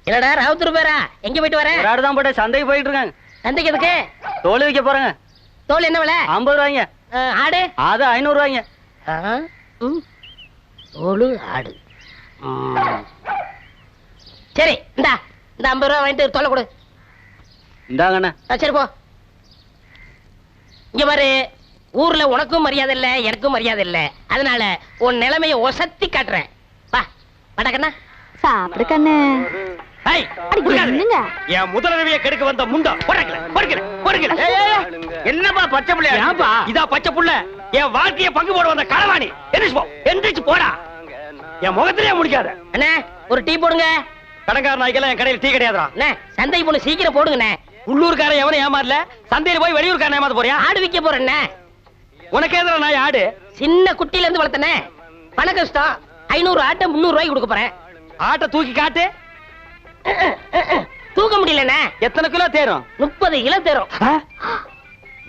என்னடா ராவுத்தூர் பேரா? எங்க போயிட்டு வர? ஒரு ஆடு தான் போட்டு சந்தைக்கு போயிட்டு இருக்காங்க. சந்தைக்கு எதுக்கு? தோல் வைக்க போறேங்க. தோல் என்ன விலை? 50 ரூபாய்ங்க. ஆடு? அது 500 ரூபாய்ங்க. தோல் ஆடு. சரி, இந்த 50 ரூபா வாங்கிட்டு தோலை கொடு. இந்தாங்கண்ணா. சரி போ. இங்க பாரு, ஊர்ல உனக்கும் மரியாதை இல்ல, எனக்கும் மரியாதை இல்ல. அதனால உன் நிலைமைய ஒசத்தி காட்டுறேன். வா வடக்கண்ணா. சாப்பிடு கண்ணு. என் முதலரவியை கெடுக்க வந்த முண்டா. என்னப்பா பச்சை புள்ளையா? இதா பச்சை புள்ள. என் வாழ்க்கையை பங்கு போட வந்த களவாணி. எந்திரிச்சு போடா. என் முகத்திலே முடிக்காத. அண்ணே, ஒரு டீ போடுங்க. கடங்கார நாய்க்கெல்லாம் என் கடையில் டீ கிடையாதுடா. அண்ணே, சந்தைக்கு போன சீக்கிரம் போடுங்கண்ணே. உள்ளூர்காரன் எவனும் ஏமாறல. சந்தையில போய் வெளியூர்காரன் ஏமாத்த போறியா? ஆடு விற்க போறேண்ணே. உனக்கு எதிர நாய் ஆடு? சின்ன குட்டில இருந்து வளர்த்தனே. பண கஷ்டம். 500 ஆட்டை 300 ரூபாய்க்கு கொடுக்க போறேன். ஆட்டை தூக்கி காட்டு. தூக்க முடியலண்ணே. எத்தனை கிலோ தேரும்? 30 கிலோ தேரும்.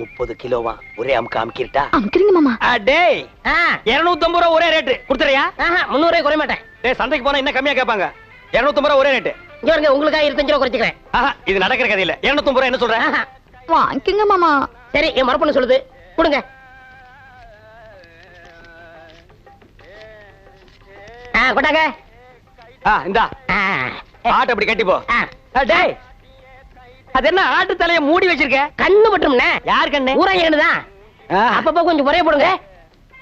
30 கிலோவா? ஒரே அமுக்கு அமுக்கிட்டா? அமுக்குறீங்க மாமா. டேய், 250 ரூபா ஒரே ரேட்டு கொடுத்துறியா? 300 ரூபாய் குறைய மாட்டேன். டேய், சந்தைக்கு போனா இன்னும் கம்மியா கேட்பாங்க. 250 ரூபா ஒரே ரேட்டு. இங்க வருங்க, உங்களுக்காக 25 ரூபா குறைச்சிக்கிறேன். இது நடக்கிற கதை இல்ல. 250 ரூபா என்ன சொல்ற? வாங்கிக்கங்க மாமா. சரி, என் மரப்பண்ண சொல்லுது, கொடுங்க. கொண்டாங்க. இந்தா ஆட்டை அப்படி கட்டி போ. டேய், அது என்ன ஆட்டு தலைய மூடி வச்சிருக்க? கண்ணு பட்டும்ண்ணே. யார் கண்ணு? ஊராங்க தான். அப்பப்ப கொஞ்சம் குறைய போடுங்க.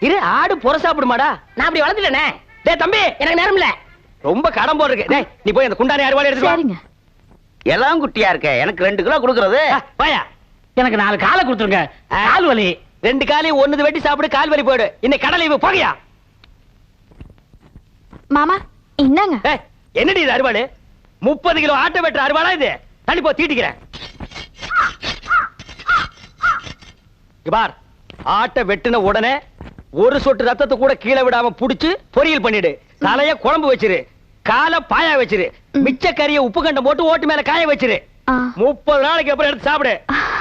இரு, ஆடு புற சாப்பிடுமாடா? நான் அப்படி வளர்த்துட்டேனே. டேய் தம்பி, எனக்கு நேரம் இல்ல. ரொம்ப கடன் போல் இருக்கு. டேய், நீ போய் அந்த குண்டானி அறுவாளை எடுத்து வா. எல்லாம் குட்டியா இருக்க. எனக்கு 2 கிலோ கொடுக்கறது. வாயா. எனக்கு 4 காலை கொடுத்துருங்க. கால் வலி. 2 காலையும் ஒண்ணுது வெட்டி சாப்பிடு, கால் வலி போயிடு. இன்னைக்கு கடலை இவ போகையா? மாமா என்னங்க? என்னடி இது அறுவாளு? 30 கிலோ ஆட்டை வெட்டுற அறுவாளா இது? தள்ளி போ, தீட்டிக்கிறேன். பார், ஆட்டை வெட்டின உடனே ஒரு சொட்டு ரத்தத்தை கூட கீழே விடாம புடிச்சு பொரியல் பண்ணிடு. தலைய குழம்பு வச்சிரு, காலை பாயா வச்சிரு, மிச்ச கறிய உப்பு கண்டம் போட்டு ஓட்டு மேல காய வச்சிரு. 30 நாளைக்கு அப்புறம் எடுத்து சாப்பிடு.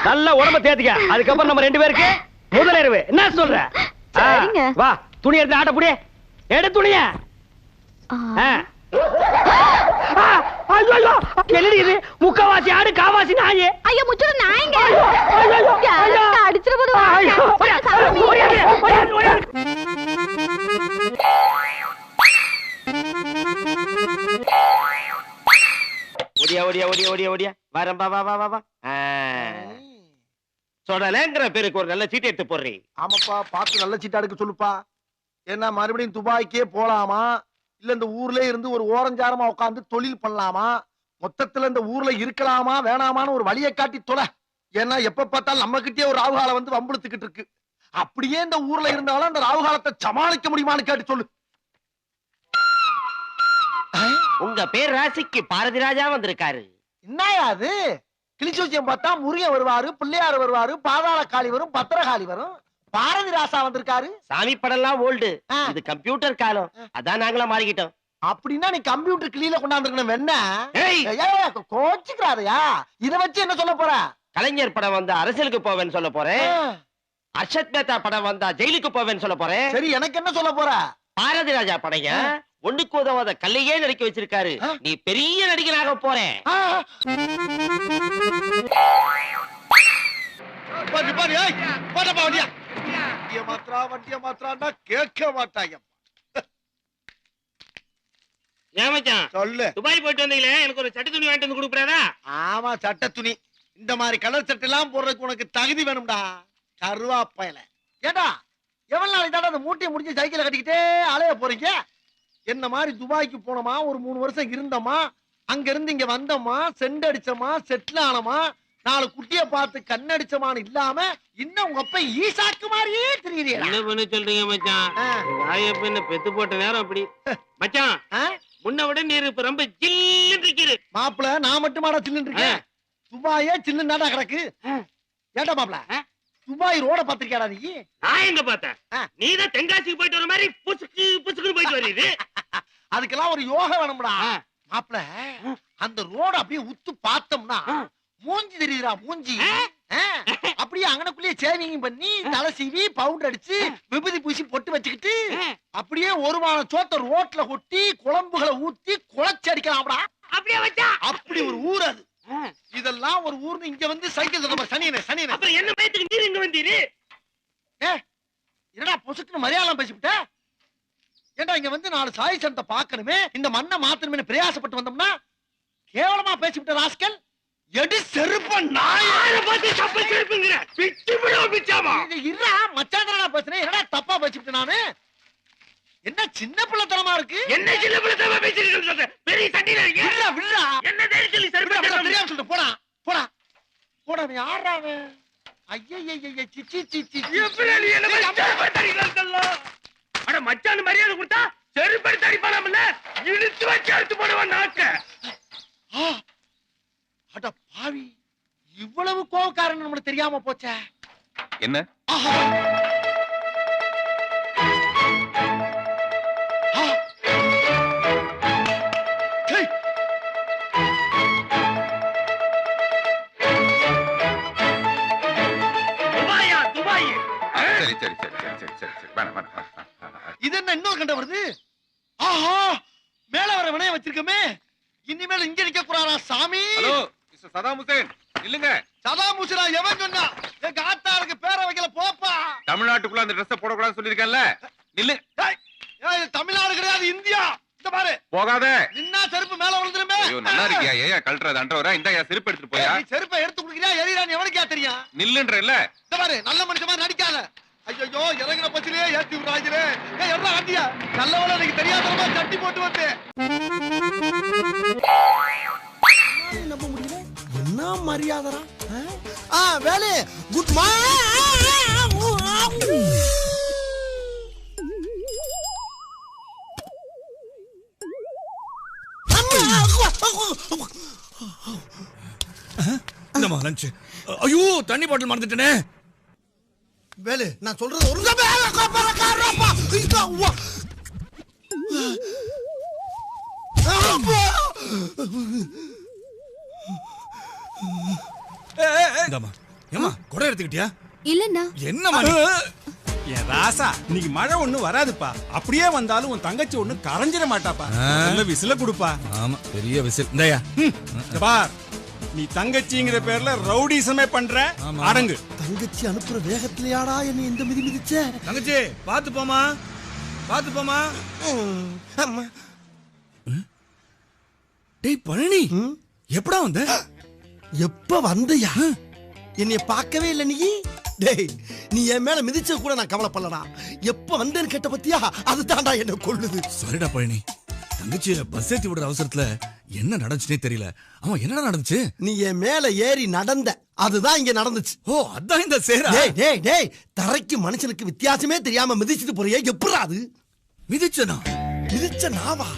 நல்லா உடம்ப தேத்திக்க. அதுக்கப்புறம் நம்ம 2 பேருக்கு முதலிரவு என்ன சொல்ற? சரிங்க. வா துணி எடுத்து ஆட்ட புடியே. எடு துணிய. ஐயோ என்னடி இது? முக்கவாசி ஆடு காவாசி நாயே. ஐயோ முச்சுற நாயங்க. அடிச்சிர போது ஓடியா ஓடியா ஓடியா ஓடியா ஓடியா வரம்பா வா வா வா வா. சொடலேங்கிற பேருக்கு ஒரு நல்ல சீட்டு எடுத்து போடுறீ. ஆமாப்பா, பார்த்து நல்ல சீட்டா எடுக்க சொல்லுப்பா. ஏன்னா மறுபடியும் துபாய்க்கே போலாமா, இல்ல இந்த ஊர்ல இருந்து ஒரு ஓரஞ்சாரமா உட்கார்ந்து தொழில் பண்ணலாமா, மொத்தத்துல இந்த ஊர்ல இருக்கலாமா வேணாமான்னு ஒரு வழியை காட்டி தொலை. ஏன்னா எப்ப பார்த்தாலும் நம்ம கிட்டே ஒரு ராவுகாலம் வந்து வம்புழுத்துக்கிட்டு இருக்கு. அப்படியே இந்த ஊர்ல இருந்தாலும் அந்த ராவுகாலத்தை சமாளிக்க முடியுமான்னு கேட்டு சொல்லு. உங்க பேர் ராசிக்கு பாரதி ராஜா வந்திருக்காரு. என்னயா அது? கிளிச்சூச்சியம் பார்த்தா முருகன் வருவாரு, பிள்ளையார் வருவாரு, பாதாள காளி வரும், பத்திரகாளி வரும். பாரதி ராசா வந்திருக்காரு. சாமி படம்லாம் ஓல்டு, இது கம்ப்யூட்டர் காலம். அதான் நாங்களா மாறிக்கிட்டோம். அப்படின்னா நீ கம்ப்யூட்டர் கிளீல கொண்டாந்துருக்கணும். என்ன ஏய்! கோச்சுக்கிறாதயா? இத வச்சு என்ன சொல்ல போற? கலைஞர் படம் வந்தா அரசியலுக்கு போவேன்னு சொல்ல போறேன். அர்ஷத் மேத்தா படம் வந்தா ஜெயிலுக்கு போவேன்னு சொல்ல போறேன். சரி, எனக்கு என்ன சொல்ல போற? பாரதி ராஜா படைய ஒண்ணுக்கு உதவாத கல்லையே நடிக்க வச்சிருக்காரு. நீ பெரிய நடிகனாக போறேன். வண்டிய மாத்திரா கேட்க மாட்டாங்க. ஏமாச்சான் சொல்லு. துபாய் போயிட்டு வந்தீங்களே, எனக்கு ஒரு சட்டை துணி வாங்கிட்டு வந்து கொடுக்குறாரா? ஆமா, சட்ட துணி. இந்த மாதிரி கலர் சட்டை எல்லாம் போடுறதுக்கு உனக்கு தகுதி வேணும்டா, கருவாப்பையில. ஏடா, எவ்வளவு நாளைக்கு தாண்டா அந்த மூட்டையை முடிஞ்சு சைக்கிளை கட்டிக்கிட்டே அலைய போறீங்க? என்ன மாதிரி துபாய்க்கு போனோமா, ஒரு 3 வருஷம் இருந்தோமா, அங்க இருந்து இங்க வந்தோமா, செண்டு அடிச்சோமா, செட்டில் ஆனோமா, 4 குட்டிய பார்த்து கண்ணடிச்சமான்னு இல்லாம இன்னும் உங்க அப்ப ஈசாக்கு மாதிரியே தெரியுறீங்க. என்ன பண்ண சொல்றீங்க மச்சான்? நாயப்ப என்ன பெத்து போட்ட நேரம் அப்படி. மச்சான், முன்ன விட நீர் இப்ப ரொம்ப ஜில்லுன்னு இருக்குது. மாப்பிள, நான் மட்டுமாடா சில்லுன்னு இருக்கேன்? துபாயே சில்லுன்னு கிடக்கு. ஏண்டா மாப்பிள, துபாய் ரோட பாத்திருக்கியாடா நீ? நான் எங்க பார்த்தேன்? நீதான் தென்காசிக்கு போயிட்டு வர மாதிரி புசுக்கு புசுக்குன்னு போயிட்டு வருது. அதுக்கெல்லாம் ஒரு யோகா வேணும்டா மாப்பிள. அந்த ரோட அப்படியே உத்து பார்த்தோம்னா மூஞ்சி தெரியுதுடா, மூஞ்சி. அப்படியே அங்கனக்குள்ளேயே சேவிங் பண்ணி தலை சீவி பவுடர் அடிச்சு விபூதி பூசி பொட்டு வச்சுக்கிட்டு அப்படியே ஒரு வாரம் சோத்த ரோட்ல கொட்டி குழம்புகளை ஊத்தி குழச்சி அடிக்கலாம்டா. அப்படியே வச்சா அப்படி ஒரு ஊர் அது. இதெல்லாம் ஒரு ஊர்னு இங்க வந்து சைக்கிள் சனியனே சனியனே. அப்புறம் என்ன பயத்துக்கு நீர் இங்க வந்தீரு? என்னடா பொசுக்குன்னு மரியாதை பேசிவிட்ட? ஏண்டா, இங்க வந்து 4 சாய் சனத்தை பாக்கணுமே, இந்த மண்ணை மாத்தணுமே பிரயாசப்பட்டு வந்தோம்னா கேவலமா பேசிவிட்ட ராஸ்கல். எடி செருப்ப நாயை பார்த்து தப்பா செருப்புங்கற பிச்சு விடு பிச்சாமா. இருடா மச்சான்டா பேசுறேன். என்னடா தப்பா பேசிவிட்ட நானு? என்ன சின்ன பிள்ளைத்தனமா இருக்கு? என்ன சின்ன பிள்ளைத்தனமா பேசிட்டு இருக்க? பெரிய சண்டையில இருக்க. விடுடா விடுடா. என்ன தேடி சொல்லி செருப்பு தெரியாம சொல்லிட்டு போடா போடா போடா. நீ யாராவே? ஐயய்யய்ய சிச்சி சிச்சி. எப்படி நீ என்ன செருப்பு தடிக்கறதல்ல? அட மச்சான் மரியாதை கொடுத்தா செருப்பு தடிப்பானாம்ல, இழுத்து வச்சு அறுத்து போடுவா நாக்க. அட பாவி, இவ்வளவு கோவக்காரன் நமக்கு தெரியாம போச்சே. என்ன? துபாயா துபாய்? சரி சரி சரி சரி சரி சரி சரி வேணாம் வேணாம். இது என்ன இன்னொரு கண்ட வருது? ஆஹா, மேல வர வினைய வச்சிருக்கமே. இனிமேல் இங்க நிக்க கூடாதா சாமி? ஹலோ மிஸ்டர் சதாம் ஹுசேன், இல்லங்க. சதாம் ஹுசேனா? எவன் சொன்னா? எங்க ஆத்தாருக்கு பேரை வைக்கல, போப்பா. தமிழ்நாட்டுக்குள்ள அந்த ட்ரெஸ் போடக்கூடாதுன்னு சொல்லிருக்கேன்ல, நில்லு. தமிழ்நாடு கிடையாது, இந்தியா. இந்த பாரு, போகாத. நின்னா செருப்பு மேல விழுந்துருமே. ஐயோ நல்லா இருக்கியா? ஏயா கழட்டுறது? அன்றவரா இந்த செருப்பு எடுத்துட்டு போயா? நீ செருப்பை எடுத்து குடுக்கிறியா எறிறான்னு எவனுக்கா தெரியும்? நில்லுன்ற இல்ல. இந்த பாரு, நல்ல மனுஷன் மாதிரி நடிக்காத. ஐயோ, இறங்குற பச்சிலே ஏத்தி விடுறாங்களே. என்ன ஆண்டியா? நல்லவள எனக்கு தெரியாதவமா தட்டி போட்டு வந்து. நம்ப முடியல. என்ன மரியாதைடா? Velu, good morning. இந்தமா லஞ்ச். ஐயோ, தண்ணி பாட்டில் மறந்துட்டேனே. வேலு, நான் சொல்றது ஒரு ஏமா குடம் எடுத்துக்கிட்டியா? இல்லண்ணா. என்ன மணி என் ராசா இன்னைக்கு மழை ஒண்ணு வராதுப்பா. அப்படியே வந்தாலும் உன் தங்கச்சி ஒண்ணு கரைஞ்சிட மாட்டாப்பா. நல்ல விசில கொடுப்பா. ஆமா பெரிய விசில் இந்தயா. பார் நீ தங்கச்சிங்கிற பேர்ல ரவுடிசமே பண்ற. அடங்கு. தங்கச்சி அனுப்புற வேகத்திலேயாடா என்ன இந்த மிதி மிதிச்ச? தங்கச்சி பாத்து போமா, பாத்து போமா. டேய் பழனி எப்படா வந்த? எப்ப வந்தயா? என்னைய பார்க்கவே இல்ல நீ. டேய் நீ என் மேல மிதிச்ச கூட நான் கவலைப்படலடா. எப்ப வந்தேன்னு கேட்ட பத்தியா? அதுதான்டா என்ன கொல்லுது. சரிடா பழனி, தங்கச்சிய பஸ் ஏத்தி விடுற அவசரத்துல என்ன நடந்துச்சுனே தெரியல. அவன் என்னடா நடந்துச்சு? நீ என் மேல ஏறி நடந்த, அதுதான் இங்க நடந்துச்சு. ஓ அதான் இந்த சேரா. டேய் டேய் டேய், தரைக்கு மனுஷனுக்கு வித்தியாசமே தெரியாம மிதிச்சிட்டு போறியே, எப்படா அது? மிதிச்சனா? மிதிச்ச நாவா?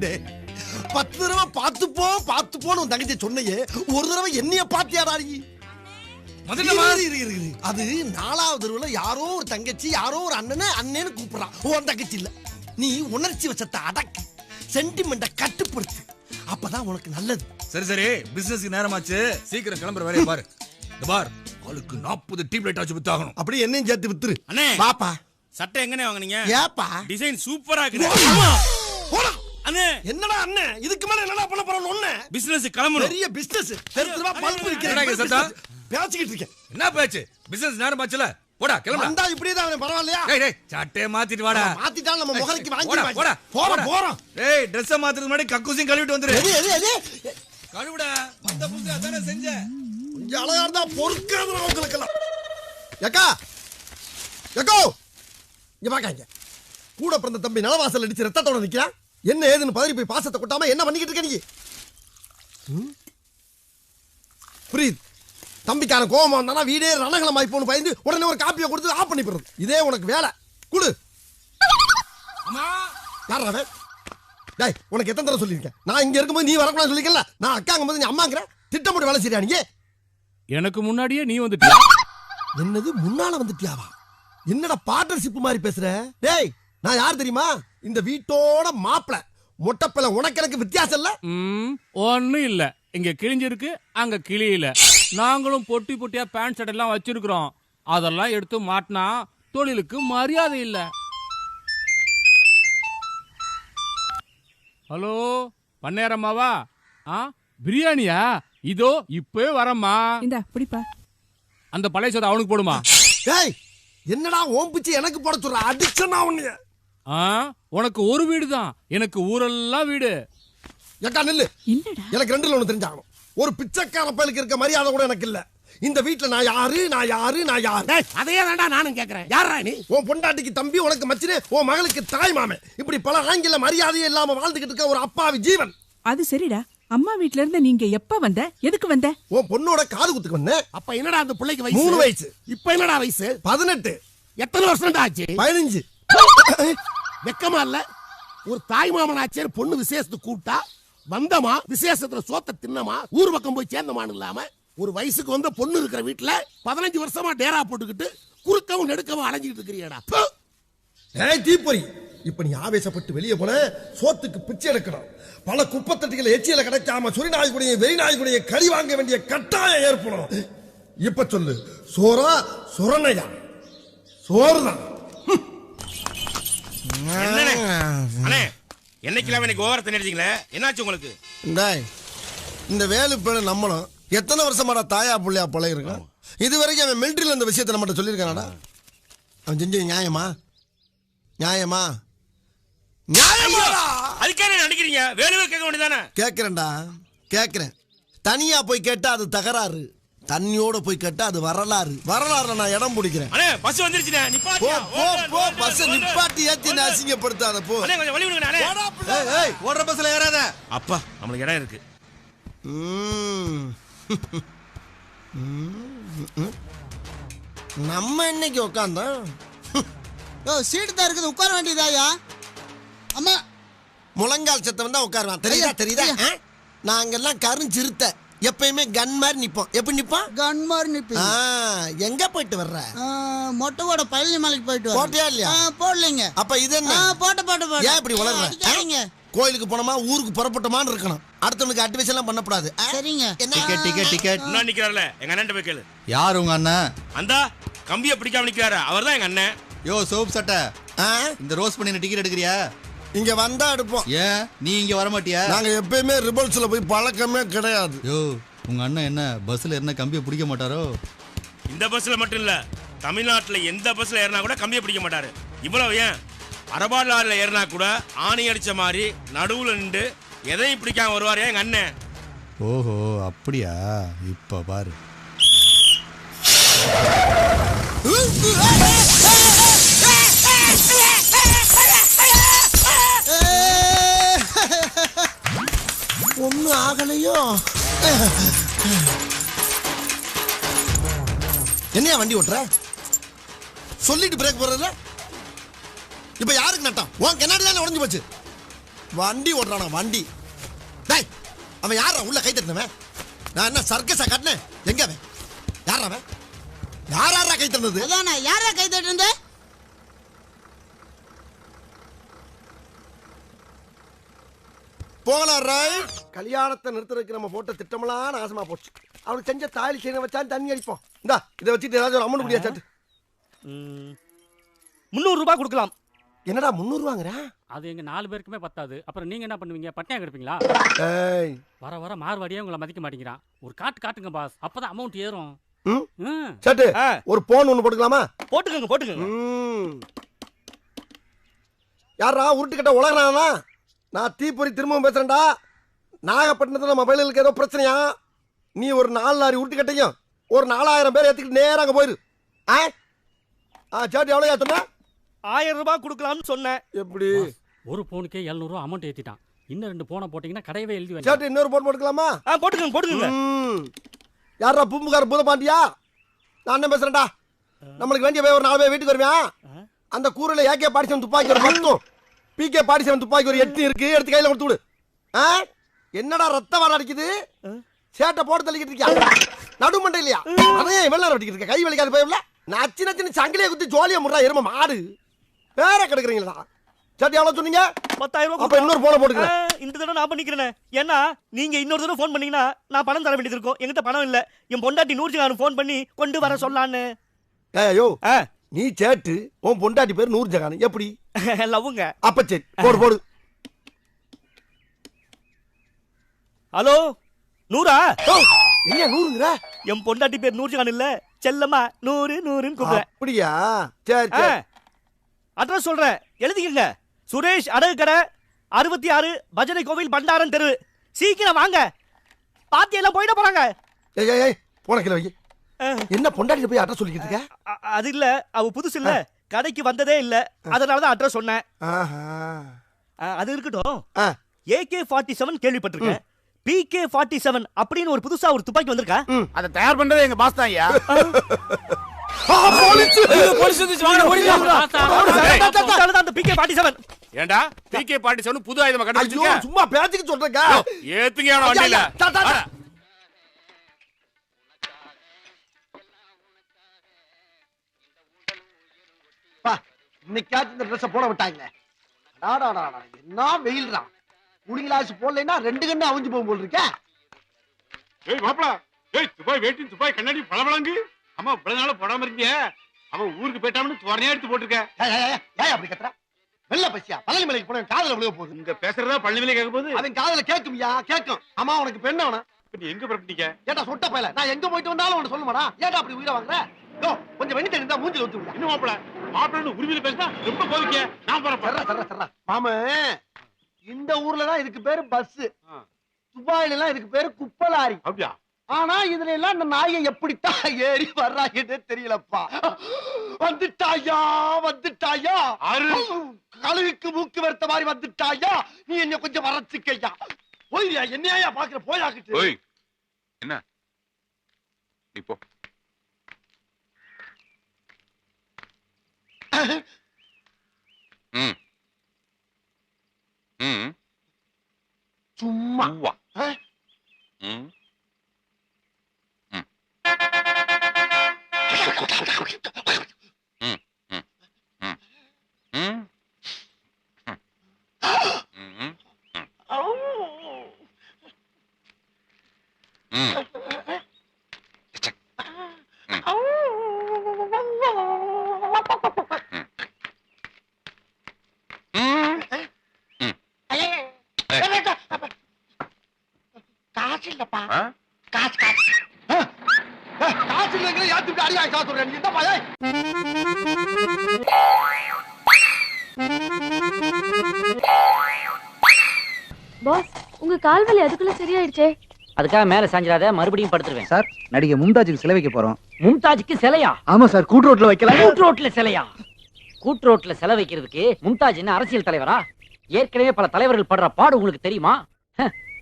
டேய் 10 தடவை பாத்துப்போன்னு உன் தங்கச்சி சொன்னையே, ஒரு தடவை என்னைய பாத்தியாடா நீ? அது 4வது தடவை யாரோ ஒரு தங்கச்சி யாரோ ஒரு அண்ணன்னு கூப்பிடுறான். உன் தங்கச்சி இல்ல. நீ உணர்ச்சி வச்சத்தை அடக்கு, சென்டிமெண்ட கட்டுப்படுத்து, அப்பதான் உனக்கு நல்லது. சரி சரி, பிசினஸ்க்கு நேரமாச்சு, சீக்கிரம் கிளம்புற வேலையை பாரு. இந்த பார், ஆளுக்கு 40 டியூப் லைட் ஆச்சு வித்தாகணும். அப்படியே என்னையும் சேர்த்து வித்துரு. அண்ணே பாப்பா சட்டை எங்கனே வாங்குனீங்க? ஏப்பா டிசைன் சூப்பரா இருக்கு. அண்ணே என்னடா அண்ணே, இதுக்கு மேல என்னடா பண்ண போறோம்? ஒண்ணே பிசினஸ் கிளம்பணும். பெரிய பிசினஸ் தெருத்துவா பல்ப் விக்கிறேன். பேசிக்கிட்டு இருக்கேன். என்ன பேச்சு? பிசினஸ் நேரமாச்சுல, போடா கிளம்பு. வந்தா இப்படியே தான் பரவாயில்லையா? டேய் டேய், சட்டை மாத்திட்டு வாடா. மாத்திட்டா நம்ம முகரைக்கு வாங்கி போடா போறோம். டேய் Dress மாத்துறது முன்னாடி கக்கூசியும் கழுவிட்டு வந்துரு. எது கழுவுடா. அந்த புதுசா தான செஞ்ச. கொஞ்சம் அழகா இருந்தா பொறுக்காத உங்களுக்கெல்லாம். ஏக்கா இங்க பாக்காங்க. கூட பிறந்த தம்பி நலவாசல் அடிச்சு ரத்தத்தோட நிக்கிறான். என்ன ஏதுன்னு பதறி போய் பாசத்தை கொட்டாம என்ன பண்ணிக்கிட்டு இருக்க நீ? புரியுது. தம்பிக்கான கோபமா வந்தானா வீடே ரணகலமாய் போன்னு பயந்து உடனே ஒரு காப்பியை கொடுத்து ஆஃப் பண்ணி போடுறது. இதே உனக்கு வேலை. குடு. யாரா டேய், உனக்கு எத்தனை தடவை சொல்லியிருக்கேன்? நான் இங்க இருக்கும்போது நீ வரக்கூடாது சொல்லிக்கல. நான் அக்காங்க போது நீ அம்மாங்கிற திட்டமிட்டு வேலை செய்யா? நீங்க எனக்கு முன்னாடியே நீ வந்துட்டியா? என்னது முன்னால வந்துட்டியாவா? என்னடா பார்ட்னர்ஷிப் மாதிரி பேசுற? டேய் நான் யார் தெரியுமா? இந்த வீட்டோட மாப்பிள. மொட்டப்பல உனக்கு எனக்கு வித்தியாசம் இல்ல. ஒன்னும் இல்ல. இங்க கிழிஞ்சிருக்கு, அங்க கிளியில. நாங்களும் பொட்டி பொட்டியா பேண்ட் ஷர்ட் எல்லாம் வச்சிருக்கிறோம். அதெல்லாம் எடுத்து மாட்டினா தொழிலுக்கு மரியாதை இல்ல. ஹலோ பண்ணேரம்மாவா? பிரியாணியா? இதோ இப்பவே வரம்மா. இந்த பிடிப்பா. அந்த பழைய சோதா அவனுக்கு போடுமா. டேய் என்னடா ஓம்பிச்சு எனக்கு போட சொல்ற? அடிச்சனா உன்னைய. உனக்கு ஒரு வீடு தான், எனக்கு ஊரெல்லாம் வீடு. ஏக்கா நில்லு. எனக்கு 2ல 1 தெரிஞ்சாகணும். ஒரு பிச்சைக்கார பயலுக்கு இருக்க மரியாதை கூட எனக்கு இல்ல. இந்த வீட்டுல நான் யாரு? அதையே தான்டா நானும் கேக்குறேன். யாரா நீ? உன் பொண்டாட்டிக்கு தம்பி, உனக்கு மச்சினே, உன் மகளுக்கு தாய் மாமன், இப்படி பல ஆங்கில மரியாதையே இல்லாம வாழ்ந்துகிட்டு இருக்க ஒரு அப்பாவி ஜீவன். அது சரிடா. அம்மா வீட்ல இருந்து நீங்க எப்ப வந்த? எதுக்கு வந்த? உன் பொண்ணோட காது குத்துக்கு வந்தேன். அப்ப என்னடா அந்த பிள்ளைக்கு வயசு? 3 வயசு. இப்ப என்னடா வயசு? 18. எத்தனை வருஷம் ஆச்சு? 15. வெக்கமா இல்ல? ஒரு தாய் மாமன் ஆச்சேர் பொண்ணு விசேஷத்துக்கு கூப்பிட்டா வந்தமா, விசேஷத்துல சோத்த தின்னமா, ஊர் பக்கம் போய் சேர்ந்தமான்னு இல்லாம ஒரு வயசுக்கு வந்த பொண்ணு இருக்கிற வீட்டுல 15 வருஷமா டேரா போட்டுக்கிட்டு குறுக்கவும் நெடுக்கவும் அலைஞ்சிட்டு இருக்கிறியடா. ஏய் தீப்பொறி, இப்ப நீ ஆவேசப்பட்டு வெளியே போன சோத்துக்கு பிச்சை எடுக்கணும். பல குப்பத்தட்டிகள் எச்சியில கிடைக்காம சுரிநாய்குடைய வெறிநாய்குடைய கறி வாங்க வேண்டிய கட்டாயம் ஏற்படும். இப்ப சொல்லு, சோறா சுரணையா? சோறுதான். அண்ணே என்னைக்கெல்லாம் எனக்கு ஓவரத்தை நினைச்சீங்களே, என்னாச்சு உங்களுக்கு? இந்த வேலு பேரு நம்மளும் எத்தனை வருஷமாடா தாயா புள்ளையா பழைய இருக்கான். இது வரைக்கும் அவன் மிலிட்டரியில் இந்த விஷயத்தை நம்மகிட்ட சொல்லியிருக்கானடா. அவன் செஞ்சது நியாயமா? அதுக்கே நினைக்கிறீங்க? வேலுவே கேட்க வேண்டியதானே? கேட்கிறேன். தனியா போய் கேட்டா அது தகராறு, தண்ணியோட போய் கேட்டா அது வரலாறுல நான் இடம் பிடிக்கிறேன். அண்ணே பஸ் வந்துருச்சுனே, நிப்பாட்டியா? போ பஸ் நிப்பாட்டி ஏத்தி அசிங்கப்படுத்தாத போ. அண்ணே கொஞ்சம் வழி விடுங்க அண்ணே. ஏய் ஓடுற பஸ்ல ஏறாத. அப்பா நமக்கு இடம் இருக்கு. நம்ம இன்னைக்கு உட்கார்ந்தோம். சீட்டு தான் இருக்குது, உட்கார வேண்டியதாயா? அம்மா முழங்கால் சத்தம் தான் உட்காருவான். தெரியுதா? நாங்கெல்லாம் கருஞ்சிருத்த எப்பயுமே கன் மாதிரி நிப்போம். எப்படி நிப்போம்? கன் மாதிரி நிப்போம். எங்க போயிட்டு வர்ற? மொட்டைவோட பழனி மலைக்கு போயிட்டு வர. போட்டியா இல்லையா? போடலைங்க. அப்ப இது என்ன? போட்ட ஏன் இப்படி வளர்ற? கோயிலுக்கு போனோமா, ஊருக்கு புறப்பட்டோமான்னு இருக்கணும். அடுத்தவனுக்கு அட்வைஸ் எல்லாம் பண்ணக்கூடாது. சரிங்க. டிக்கெட் நான் நிக்கிறார்ல, எங்க அண்ணன் போய் கேளு. யார் உங்க அண்ணன்? அந்த கம்பியை பிடிக்காம நிக்கிறாரு அவர்தான் எங்க அண்ணன். யோ சோப் சட்டை, இந்த ரோஸ் பண்ணின டிக்கெட் எடுக்கிறியா? இங்க வந்தா எடுப்போம். ஏன் நீ இங்க வர மாட்டியா? நாங்க எப்பயுமே ரிபல்ஸ்ல போய் பழக்கமே கிடையாது. யோ உங்க அண்ணன் என்ன பஸ்ல ஏறினா கம்பியை பிடிக்க மாட்டாரோ? இந்த பஸ்ல மட்டும் இல்ல, தமிழ்நாட்டுல எந்த பஸ்ல ஏறினா கூட கம்பியை பிடிக்க மாட்டாரு. இவ்வளவு ஏன், அரபாடு லாரில ஏறினா கூட ஆணி அடிச்ச மாதிரி நடுவுல நின்று எதையும் பிடிக்காம வருவாரு எங்க அண்ணன். ஓஹோ அப்படியா? இப்ப பாரு. ஒண்ணு ஆகலையோ? என்னையா வண்டி ஓட்டுற? சொல்லிட்டு பிரேக் போடுறதுல இப்ப யாருக்கு நட்டம்? உன் கண்ணாடி தானே உடஞ்சு போச்சு. வண்டி ஓட்டுறானா வண்டி? டேய் அவன் யாரா உள்ள கை தட்டினவன்? நான் என்ன சர்க்கஸா காட்டினேன்? எங்க அவன்? யாரா அவன்? யாரா கை தட்டினது? அதானே யாரா கை தட்டுனது? போகலாம் ரைட். கல்யாணத்தை நிறுத்துறதுக்கு நம்ம போட்ட திட்டமெல்லாம் நாசமா போச்சு. அவனுக்கு செஞ்ச தாலி செய்ய வச்சாலும் தண்ணி அடிப்போம். இந்தா இதை வச்சுட்டு ஏதாவது ஒரு அம்மன் குடியா சாட்டு. 300 ரூபாய் கொடுக்கலாம். என்னடா 300 ரூபாங்கற? அது எங்க 4 பேருக்குமே பத்தாது. அப்புறம் நீங்க என்ன பண்ணுவீங்க? பட்டியா கிடப்பீங்களா? ஏய் வர வர மார்வாடியே உங்களை மதிக்க மாட்டேங்கிறான். ஒரு காட்டுங்க பாஸ், அப்பதான் அமௌண்ட் ஏறும். சாட்டு ஒரு போன் ஒன்னு போட்டுக்கலாமா? போட்டுக்கங்க. யாரா உருட்டுக்கிட்ட உலகறானா? நான் தீப்பொறி திரும்பவும் பேசுறேன்டா. நாகப்பட்டினத்துல மொபைலுக்கு ஏதோ பிரச்சனையா? நீ ஒரு 4 லாரி உருட்டுக்கட்டையும் ஒரு 4000 பேர் ஏத்திக்கிட்டு நேரா அங்க போயிரு. சாட்டு எவ்வளவு சொன்ன? 1000 ரூபாய் கொடுக்கலாம்னு சொன்னேன். எப்படி? ஒரு போனுக்கே 700 ரூபாய் அமௌண்ட் ஏத்திட்டான். இன்னும் 2 போனை போட்டீங்கன்னா கடையவே எழுதி வைங்க. சாட்டு இன்னொரு போன் போட்டுக்கலாமா? போட்டுக்கங்க. யாரா பூம்புகார பூதபாண்டியா? நான் என்ன பேசுறேன்டா. நம்மளுக்கு வேண்டிய ஒரு 4 பேர் வீட்டுக்கு வருவேன். அந்த கூரையில AK பாடிசன் துப்பாக்கி ஒரு 10, PK பாடிசன் துப்பாக்கி ஒரு 8 இருக்கு. எடுத்து கையில கொடுத்து விடு. என்னடா ரத்தம் வர அடிக்குது? சேட்டை போட்டு தள்ளிக்கிட்டு இருக்கியா? நடுமண்டை இல்லையா? அதையே இவ்வளவு நேரம் அடிக்கிட்டு இருக்க? கை வலிக்காது போயிடல? நச்சு சங்கிலியை குத்தி ஜோலியா முறா எரும மாடு வேற கிடக்குறீங்களா? சாட்டி எவ்வளவு சொன்னீங்க? 10,000 ரூபாய். அப்ப இன்னொரு போன போட்டுக்கிறேன். இந்த தடவை நான் பண்ணிக்கிறேன். ஏன்னா நீங்க இன்னொரு தடவை ஃபோன் பண்ணீங்கன்னா நான் பணம் தர வேண்டியது இருக்கும். என்கிட்ட பணம் இல்ல. என் பொண்டாட்டி நூர்ஜஹான் ஃபோன் பண்ணி கொண்டு வர சொல்லான்னு. ஐயோ நீ சேட்டு, உன் பொண்டாட்டி பேர் நூர்ஜஹான். எப்படி? லவ்வுங்க. அப்ப சரி போடு. ஹலோ நூரா? என்ன நூறுங்கற? என் பொண்டாட்டி பேர் நூர்ஜஹான் இல்ல, செல்லம்மா நூறுன்னு கூப்பிடுறேன். அப்படியா? சரி. அட்ரஸ் சொல்றேன், எழுதிக்கங்க. சுரேஷ் அடகு கடை 66 பஜனை கோவில் பண்டாரன் தெரு. சீக்கிரம் வாங்க, பாத்தி எல்லாம் போயிட போறாங்க. ஏய் போன கிலோ வை. என்ன பொண்டாட்டி போய் அட்ரஸ் சொல்லிக்கிட்டு இருக்க? அது இல்ல, அவ புதுசு இல்ல, கடைக்கு வந்ததே இல்ல, அதனால தான் அட்ரஸ் சொன்னேன். அது இருக்கட்டும். AK-47 கேள்விப்பட்டிருக்கேன். PK-47 அப்படின்னு ஒரு புதுசா ஒரு துப்பாக்கி வந்திருக்கா? அதை தயார் பண்றது எங்க பாஸ் தான். ஏண்டா PK-47 புது ஆயுதமா கண்டுபிடிச்சிருக்க? சும்மா பேச்சுக்கு சொல்றேங்க. ஏத்துங்க வண்டியில. இன்னைக்காச்சும் இந்த ட்ரெஸ் போட விட்டாங்க. என்ன வெயில்டா. குடிங்களாச்சு போடலைன்னா 2 கண்ணு அவிஞ்சு போகும் போல் இருக்க. ஏய் மாப்ள, துபாய் வேட்டி துபாய் கண்ணாடி பளபளங்கு. அம்மா இவ்வளவு போடாம இருக்கீங்க. அவன் ஊருக்கு போயிட்டான்னு தோரணையா எடுத்து போட்டுருக்க. ஏய் அப்படி கத்துற? வெள்ள பசியா பழனி மலைக்கு போன காதுல விழுக போகுது. இங்க பேசுறதா பழனி மலை கேட்க போகுது. அவன் காதுல கேக்கும்யா, கேக்கும். அம்மா உனக்கு பெண்ண அவன. நீ எங்க பரப்பிட்டீங்க? ஏடா சொட்ட பயல, நான் எங்க போயிட்டு வந்தாலும் உனக்கு சொல்லுமாடா? ஏடா அப்படி உயிரை வாங்குற? கொஞ்சம் வெண்ணி தெரிந்தா மூஞ்சில ஊத்தி விடு. இன்னும் மாப்பிள்ளை உரிமையில பேசினா ரொம்ப கோவிக்க. நான் போறேன். மாமா இந்த ஊர்ல தான் இதுக்கு பேரு பஸ். துபாயில எல்லாம் இதுக்கு பேரு குப்பலாரி. அப்படியா? ஆனா இதுல எல்லாம் இந்த நாயை எப்படித்தான் ஏறி வர்றாங்கன்னே தெரியலப்பா. வந்துட்டாயா கழுகுக்கு மூக்கு வெறுத்த மாதிரி வந்துட்டாயா? நீ என்ன கொஞ்சம் வரச்சுக்கையா? போய்யா, என்னையா பாக்குற? போயாக்கிட்டு என்ன இப்போ சும்மா காசு இல்லப்பா ஆ? காசு காசு காசு இல்லைங்கிற ஏத்துட்டு அடியா காசு சொல்றேன் நீ என்னப்பா ஏய்? பாஸ் உங்க கால் வலி அதுக்குள்ள சரியாயிடுச்சே. அதுக்காக மேல சாஞ்சிடாத, மறுபடியும் படுத்துருவேன். சார் நடிகை மும்தாஜுக்கு சிலை வைக்க போறோம். மும்தாஜுக்கு சிலையா? ஆமா சார், கூட்டு ரோட்ல வைக்கலாம். கூட்டு ரோட்ல சிலையா? கூட்டு ரோட்ல சிலை வைக்கிறதுக்கு மும்தாஜ் என்ன அரசியல் தலைவரா? ஏற்கனவே பல தலைவர்கள் படுற பாடு உங்களுக்கு தெரியுமா?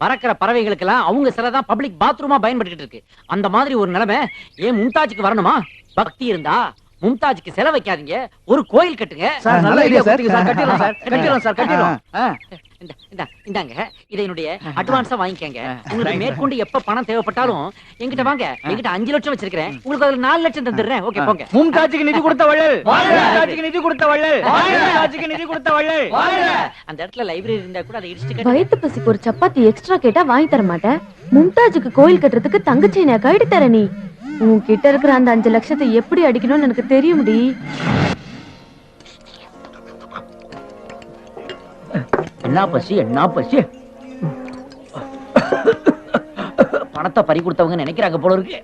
பறக்கிற பறவைகளுக்கெல்லாம் அவங்க சிலை தான் பப்ளிக் பாத்ரூமா பயன்படுத்திட்டு இருக்கு. அந்த மாதிரி ஒரு நிலைமை ஏன் மும்தாஜுக்கு வரணுமா? பக்தி இருந்தா மும்தாஜுக்கு சிலை வைக்காதீங்க, ஒரு கோயில் கட்டுங்க. சார் நல்ல ஐடியா சார். கட்டிடுறோம் சார், கட்டிடுறோம் சார், கட்டிடுறோம். இந்தாங்க, இதை என்னுடைய அட்வான்ஸா வாங்கிக்கங்க. உங்களுக்கு மேற்கொண்டு எப்ப பணம் தேவைப்பட்டாலும் என்கிட்ட வாங்க. என்கிட்ட 5 லட்சம் வச்சிருக்கேன், உங்களுக்கு அதுல 4 லட்சம் தந்துடுறேன். ஓகே போங்க. மும்தாஜுக்கு நிதி கொடுத்த வள்ளல், மும்தாஜுக்கு நிதி கொடுத்த வள்ளல், மும்தாஜுக்கு நிதி கொடுத்த வள்ளல். அந்த இடத்துல லைப்ரரி இருந்தா கூட அதை இடிச்சிட்டு வயிற்று பசிக்கு ஒரு சப்பாத்தி எக்ஸ்ட்ரா கேட்டா வாங்கி தர மாட்டேன். மும்தாஜுக்கு கோயில் கட்டுறதுக்கு தங்கச்சி என்ன கைடு தர நீ. உன்கிட்ட இருக்கிற அந்த 5 லட்சத்தை எப்படி அடிக்கணும்னு எனக்கு தெரியும்டி. என்ன பசி, என்ன பசி. பணத்தை பறி கொடுத்தவங்க நினைக்கிறாங்க போல இருக்கு.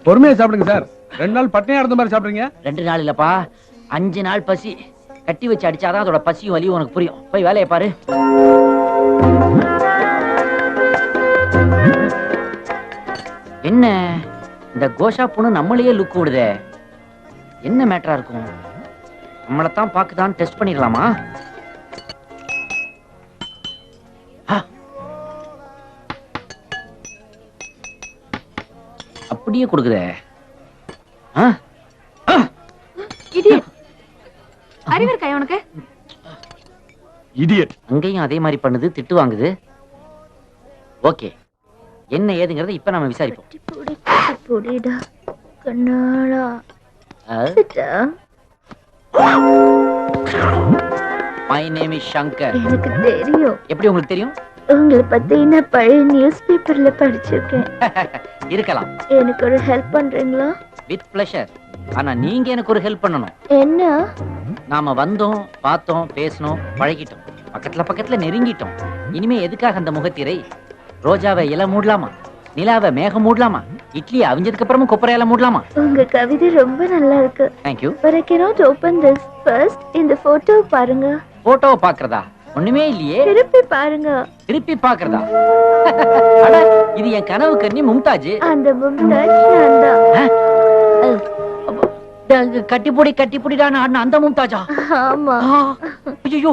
பொறுமையா சாப்பிடுங்க சார். 2 நாள் பட்னியா இருந்த மாதிரி சாப்பிடுங்க. 2 நாள் இல்லப்பா, 5 நாள் பசி. கட்டி வச்சு அடிச்சாதான் அதோட பசியும் வலியும் உனக்கு புரியும். போய் வேலையை பாரு. என்ன இந்த கோஷா பொண்ணு நம்மளையே லுக் விடுதே? என்ன மேட்டரா இருக்கும்? நம்மளைத்தான் பாக்குதான் டெஸ்ட் பண்ணிடலாமா? அப்படியே கொடுக்குதே. அறிவு இருக்கா உனக்கு? இடியட். அங்கேயும் அதே மாதிரி பண்ணுது, திட்டு வாங்குது. ஓகே, என்ன ஏதுங்கறத இப்ப நாம விசாரிப்போம். My name is Shankar. எனக்கு தெரியும். எப்படி உங்களுக்கு தெரியும்? உங்களை பத்தி நான் பழைய நியூஸ் பேப்பர்ல படிச்சிருக்கேன். இருக்கலாம். எனக்கு ஒரு ஹெல்ப் பண்றீங்களா? With pleasure. ஆனா நீங்க எனக்கு ஒரு ஹெல்ப் பண்ணணும். என்ன? நாம வந்தோம், பார்த்தோம், பேசணும், பழகிட்டோம், பக்கத்துல நெருங்கிட்டோம். இனிமே எதுக்காக அந்த முகத்திரை? ரோஜாவை இலை மூடலாமா? நிலாவை மேகம் மூடலாமா? இட்லி அவிஞ்சதுக்கு அப்புறமும் கொப்பரையில மூடலாமா? உங்க கவிதை ரொம்ப நல்லா இருக்கு. Thank you. But I cannot open this. First இந்த போட்டோ பாருங்க. போட்டோவை பாக்குறதா? ஒண்ணுமே இல்லையே. திருப்பி பாருங்க. திருப்பி பாக்குறதா? அட, இது என் கனவு கன்னி மும்தாஜ். அந்த மும்தாஜ் நான் தான். கட்டிப்புடிடான்னு ஆடின அந்த மும்தாஜா? ஆமா. ஐயோ,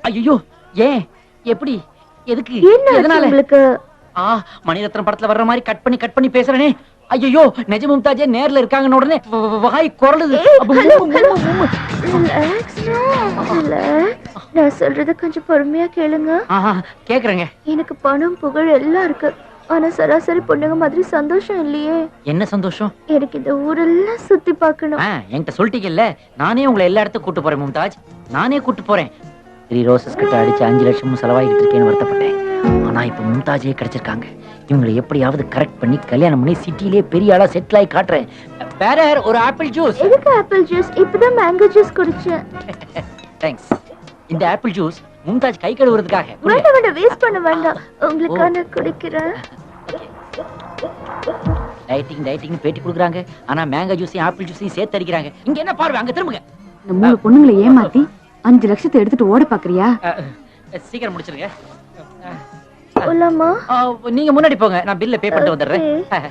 ஐயோ, ஏன், எப்படி, எதுக்கு, எதனால? மணிரத்னம் படத்துல வர்ற மாதிரி கட் பண்ணி பேசுறனே. ஐயோ, நிஜ மும்தாஜே நேர்ல இருக்காங்கன்னு உடனே வாய் குரலுது. நான் சொல்றத கொஞ்சம் பொறுமையா கேளுங்க. கேக்குறேங்க. எனக்கு பணம் புகழ் எல்லாம் இருக்கு, ஆனா சராசரி பொண்ணுங்க மாதிரி சந்தோஷம் இல்லையே. என்ன சந்தோஷம்? எனக்கு இந்த ஊரெல்லாம் சுத்தி பார்க்கணும். என்கிட்ட சொல்லிட்டீங்கல்ல, நானே உங்களை எல்லா இடத்துக்கும் கூட்டு போறேன் மும்தாஜ். நானே கூட்டு போறேன். 3 ரோசஸ் கிட்ட அடிச்சு 5 லட்சமும் செலவாகிட்டு இருக்கேன்னு வருத்தப்பட்டேன். ஆனா இப்ப மும்தாஜே கிடைச்சிருக்காங்க. இவங்களை எப்படியாவது கரெக்ட் பண்ணி கல்யாணம் பண்ணி சிட்டிலே பெரிய ஆளா செட்டில் ஆகி காட்டுறேன். வேற ஒரு ஆப்பிள் ஜூஸ். எதுக்கு ஆப்பிள் ஜூஸ்? இப்பதான் மேங்கோ ஜூஸ் குடிச்சேன். தேங்க்ஸ். இந்த ஆப்பிள் ஜூஸ் மும்தாஜ் கை கழுவுறதுக்காக. வேண்டாம், வேஸ்ட் பண்ண வேண்டாம், உங்களுக்காக நான் குடிக்கிறேன். டைட்டிங் பேட்டி கொடுக்குறாங்க, ஆனா மேங்கோ ஜூஸையும் ஆப்பிள் ஜூஸையும் சேர்த்து அடிக்கிறாங்க. இங்க என்ன பார்வை, அங்க திரும்புங்க. இந்த 3 பொண்ணுங்களை ஏமாத்தி 5 லட்சத்தை எடுத்துட்டு ஓட பாக்குறியா? சீக்கிரம் முடிச்சிருங்க. போலாமா? நீங்க முன்னாடி போங்க, நான் பில்ல பே பண்ணிட்டு வந்துடுறேன்.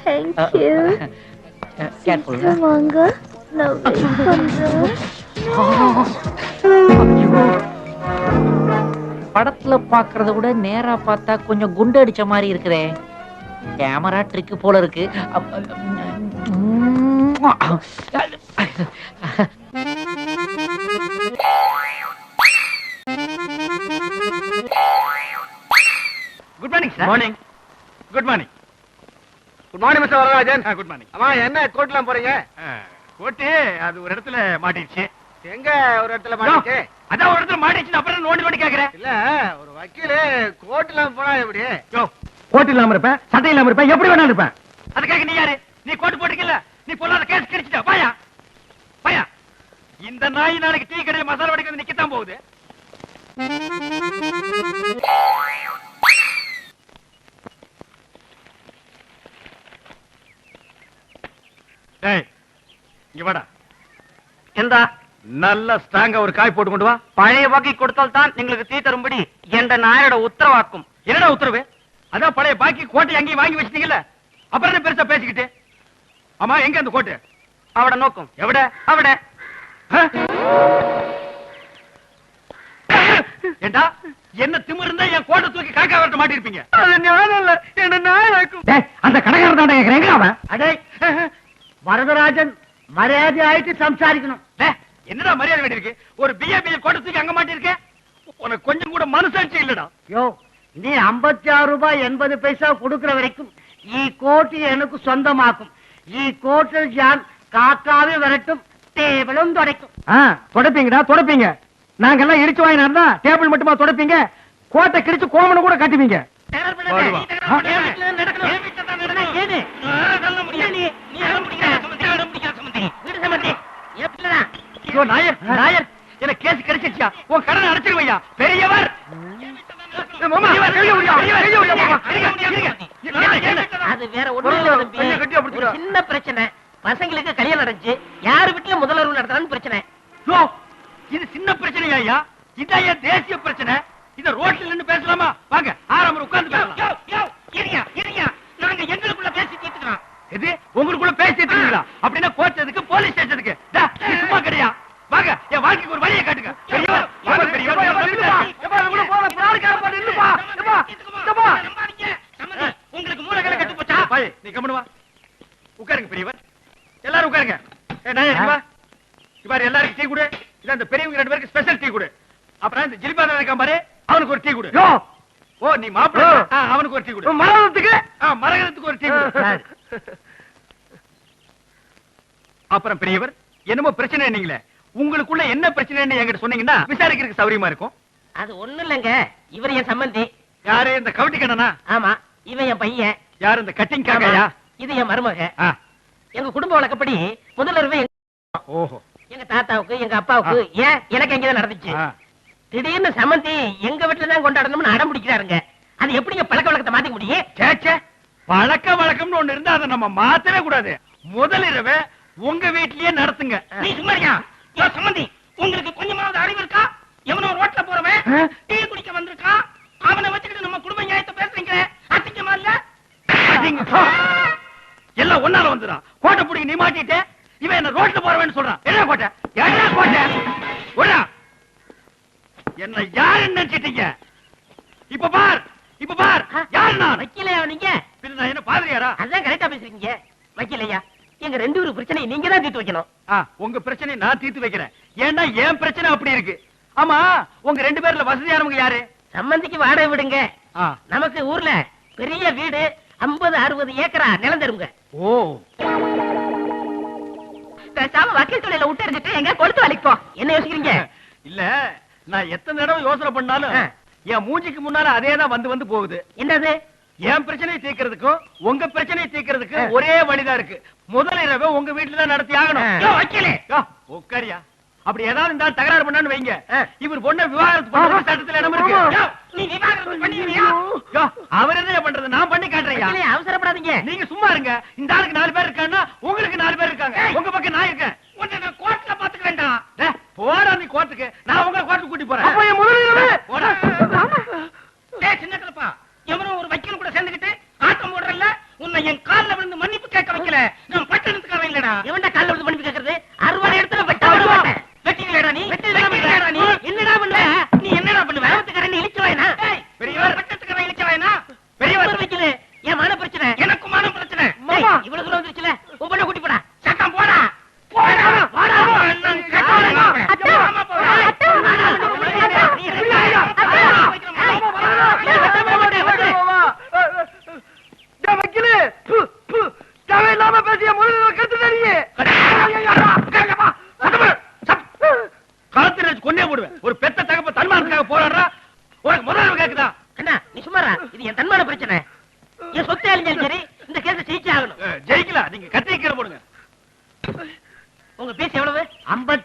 Thank you. கேர்ஃபுல். வாங்க, நான் வெயிட் பண்றேன். படத்துல பாக்குறத விட நேரா பார்த்தா கொஞ்சம் குண்டு அடிச்ச மாதிரி இருக்குதே. கேமரா ட்ரிக் போல இருக்கு. Good morning sir. Morning. Good morning. Good morning mister Vararajan. Good morning. அம்மா, என்ன கோட்லாம் போறீங்க? கோட்டு அது ஒரு இடத்துல மாட்டிடுச்சு. எங்க ஒரு இடத்துல மாட்டிச்சு? அதான் ஒரு இடத்துல மாட்டிச்சு. அப்புறம் நோண்டி கேக்குறேன். இல்ல, ஒரு வக்கீல் கோட்லாம் போனா எப்படி? யோ, கோட் இல்லாம இருப்பேன், சட்டை இல்லாம இருப்பேன், எப்படி வேணாலும் இருப்பேன். அதுக்காக நீ யாரு? நீ கோட்டு போட்டுக்கல நீ பொல்லாத கேஸ் கிடைச்சிட்ட பாயா பாயா இந்த நாய் நாளைக்கு டீ கடையில் மசாலா வடைக்கு வந்து நிக்கத்தான் போகுது. டேய் இங்க வாடா. எந்தா நல்ல ஸ்ட்ராங்கா ஒரு காய் போட்டு கொண்டு வா. பழைய பாக்கி கொடுத்தால் தான் எங்களுக்கு தீ தரும்படி என்ற நாயோட உத்தரவாக்கும். என்னடா உத்தரவு? அதான் பழைய பாக்கி கோட்டை அங்கேயும் வாங்கி வச்சிட்டீங்கல்ல, அப்புறம் என்ன பெருசா பேசிக்கிட்டு? ஆமா எங்க அந்த கோட்டை? அவட நோக்கம் எவட அவட ஏண்டா என்ன திமிரு இருந்தா என் கோட்டை தூக்கி காக்கா வரட்ட மாட்டிருப்பீங்க. அந்த கடைக்காரர் தான் கேக்குறேன். அவன் அடே வரதராஜன் மரியாதை ஆயிட்டு சம்சாரிக்கணும். என்னடா மரியாதை வேண்டியிருக்கு? ஒரு பிஏபிஏ கோட்டை தூக்கி அங்க மாட்டிருக்க. உனக்கு கொஞ்சம் கூட மனசாட்சி இல்லடா. யோ நீ 56 ரூபாய் 80 பைசா கொடுக்கிற வரைக்கும் ஈ கோட்டு எனக்கு சொந்தமாக்கும். ஈ கோட்டில் ஜான் காக்காவே வரட்டும், டேபிளும் துடைக்கும். தொடப்பீங்கடா தொடப்பீங்க. நாங்கெல்லாம் இடிச்சு வாங்கினா டேபிள் மட்டுமா தொடப்பீங்க? கோட்டை கிழிச்சு கோமனை கூட கட்டுவீங்க. என்ன கேஸ் கிடைச்சிருச்சா? உன் கடனை அடைச்சிருவையா பெரியவர். அது வேற ஒண்ணு சின்ன பிரச்சனை. பசங்களுக்கு கல்யாணம் நடந்துச்சு, யாரு வீட்டுல முதல்வர் நடத்துறான்னு பிரச்சனை. இது சின்ன பிரச்சனையா? இதான் ஏன் தேசிய பிரச்சனை. இத ரோட்ல நின்னு பேசலாமா? வாங்க ஆறாம உட்கார்ந்து பேசலாம். நாங்க எங்களுக்குள்ள பேசி தீர்த்துக்கிறோம். இது உங்களுக்குள்ள பேசி தீர்த்துங்களா? அப்படின்னா கோர்ட்டுக்கு போலீஸ் ஸ்டேஷனுக்கு சும்மா கிடையா? வாங்க என் வாழ்க்கைக்கு ஒரு வழியை காட்டுங்க. பெரியவர் வாங்க பெரியவர். உங்களுக்கு மூளைகளை கட்டு போச்சா? நீ கம்முனு வா. உட்காருங்க பெரியவர். எல்லாரும் உட்காருங்க. வா இவர் எல்லாருக்கும் டீ கொடு. இது அந்த பெரியவங்க 2 பேருக்கு ஸ்பெஷல் டீ கொடு. அப்புறம் இந்த ஜிலிபான இருக்கான் பாரு, அவனுக்கு ஒரு டீ கொடு. ஓ நீ மாப்பிள்ளை, அவனுக்கு ஒரு டீ கொடு. மரகதத்துக்கு ஒரு டீ கொடு. அப்புறம் பெரியவர் என்னமோ பிரச்சனை நீங்களே, உங்களுக்குள்ள என்ன பிரச்சனைன்னு என்கிட்ட சொன்னீங்கன்னா விசாரிக்கிறதுக்கு சௌரியமா இருக்கும். அது ஒண்ணு இல்லங்க, இவர் என் சம்பந்தி. யாரு? இந்த கவட்டி கண்ணனா? ஆமா. இவன் என் பையன். யாரு? இந்த கட்டிங் காக்கையா? இது என் மருமக. எங்க குடும்ப வழக்கப்படி முதல்ல ஓஹோ எங்க தாத்தாவுக்கு எங்க அப்பாவுக்கு ஏன் எனக்கு எங்கதான் நடந்துச்சு. திடீர்னு சம்பந்தி எங்க வீட்டுல தான் கொண்டாடணும்னு அடம் பிடிக்கிறாருங்க. அது எப்படிங்க பழக்க வழக்கத்தை மாத்திக்க முடியும்? சேச்சே, பழக்க வழக்கம்னு ஒண்ணு இருந்தா அதை நம்ம மாத்தவே கூடாது. முதல் இரவு உங்க வீட்லயே நடத்துங்க. நீ சும்மாரியா? சம்பந்தி உங்களுக்கு கொஞ்சமாவது அறிவு இருக்கா? எவனோ ரோட்ல போறவன் டீ குடிக்க வந்திருக்கான், அவனை வச்சுக்கிட்டு நம்ம குடும்ப நியாயத்தை பேசுறீங்க. அசிங்கமா இல்ல? எல்லாம் ஒன்னால வந்துடா. கோட்டை பிடிக்க நீ மாட்டிட்டு இவன் என்ன ரோட்ல போறவன்னு சொல்றான். என்ன கோட்டை? என்ன கோட்டை? என்ன யாருன்னு நினைச்சிட்டீங்க? இப்ப பார் யாரு நான்? வக்கீலையா நீங்க? பின்ன நான் என்ன பாதிரியாரா? அதான் கரெக்டா பேசுறீங்க. வக்கீலையா, எங்க 2 பேரும் பிரச்சனை நீங்க தான் தீர்த்து வைக்கணும். உங்க பிரச்சனை நான் தீர்த்து வைக்கிறேன். ஏன்னா என் பிரச்சனை அப்படி இருக்கு. ஆமா, உங்க 2 பேர்ல வசதியானவங்க யாரு? சம்பந்திக்கு வாடகை விடுங்க. நமக்கு ஊர்ல பெரிய வீடு 50-60 ஏக்கரா நிலம் தருங்க. ஓ பேசாம வக்கீல் தொழில விட்டு இருந்துட்டு எங்க கொளுத்து வேலைக்கு போ. என்ன யோசிக்கிறீங்க? இல்ல, நான் எத்தனை தடவை யோசனை பண்ணாலும் என் மூஞ்சிக்கு முன்னால அதேதான் வந்து போகுது. என்னது? என் பிரச்சனையை தீர்க்கிறதுக்கும் உங்க பிரச்சனையை தீர்க்கிறதுக்கு ஒரே வழிதான் இருக்கு. முதல் இரவு உங்க வீட்டுல தான் நடத்தி ஆகணும். வக்கீலே உட்காரியா? அப்படி ஏதாவது இந்த தகராறு பண்ணான்னு வைங்க, இவர் பொண்ண விவாகரத்து பண்றது சட்டத்துல இடம் இருக்கு. நீ விவாகரத்து பண்ணுவீங்க? அவர் என்ன பண்றது? நான் பண்ணி காட்டுறேன். அவசரப்படாதீங்க. நீங்க சும்மா இருங்க. இந்த ஆளுக்கு 4 பேர் இருக்காங்கன்னா உங்களுக்கு 4 பேர் இருக்காங்க. உங்க பக்கம் நான் இருக்கேன். உன்னை நான் கோர்ட்ல பாத்துக்க வேண்டாம். போடா நீ கோர்ட்டுக்கு, நான் உங்களை கோர்ட்டுக்கு கூட்டி போறேன். அப்ப என் முதலிரவு போடா. சின்ன கிளப்பா, எவனோ ஒரு வக்கீல் கூட சேர்ந்துக்கிட்டு ஆட்டம் போடுறல்ல, உன்னை என் கால்ல விழுந்து மன்னிப்பு கேட்க வைக்கல. நான் பட்டணத்துக்காக இல்லடா. எவன்டா கால்ல விழுந்து மன்னிப்பு கேட்கறது? 60 இடத்துல வெட்டிங்களேடா நீ? வெட்டிங்களேடா நீ? என்னடா பண்ணுவ நீ? என்னடா பண்ணுவ? பட்டத்துக்காரன் இழிச்சு வாயனா? பெரியவர் பட்டத்துக்காரன் இழிச்சு வாயனா? பெரியவர் வக்கீல், என் மான பிரச்சனை. எனக்கும் மான பிரச்சனை. இவ்வளவு தூரம் வந்துருச்சுல,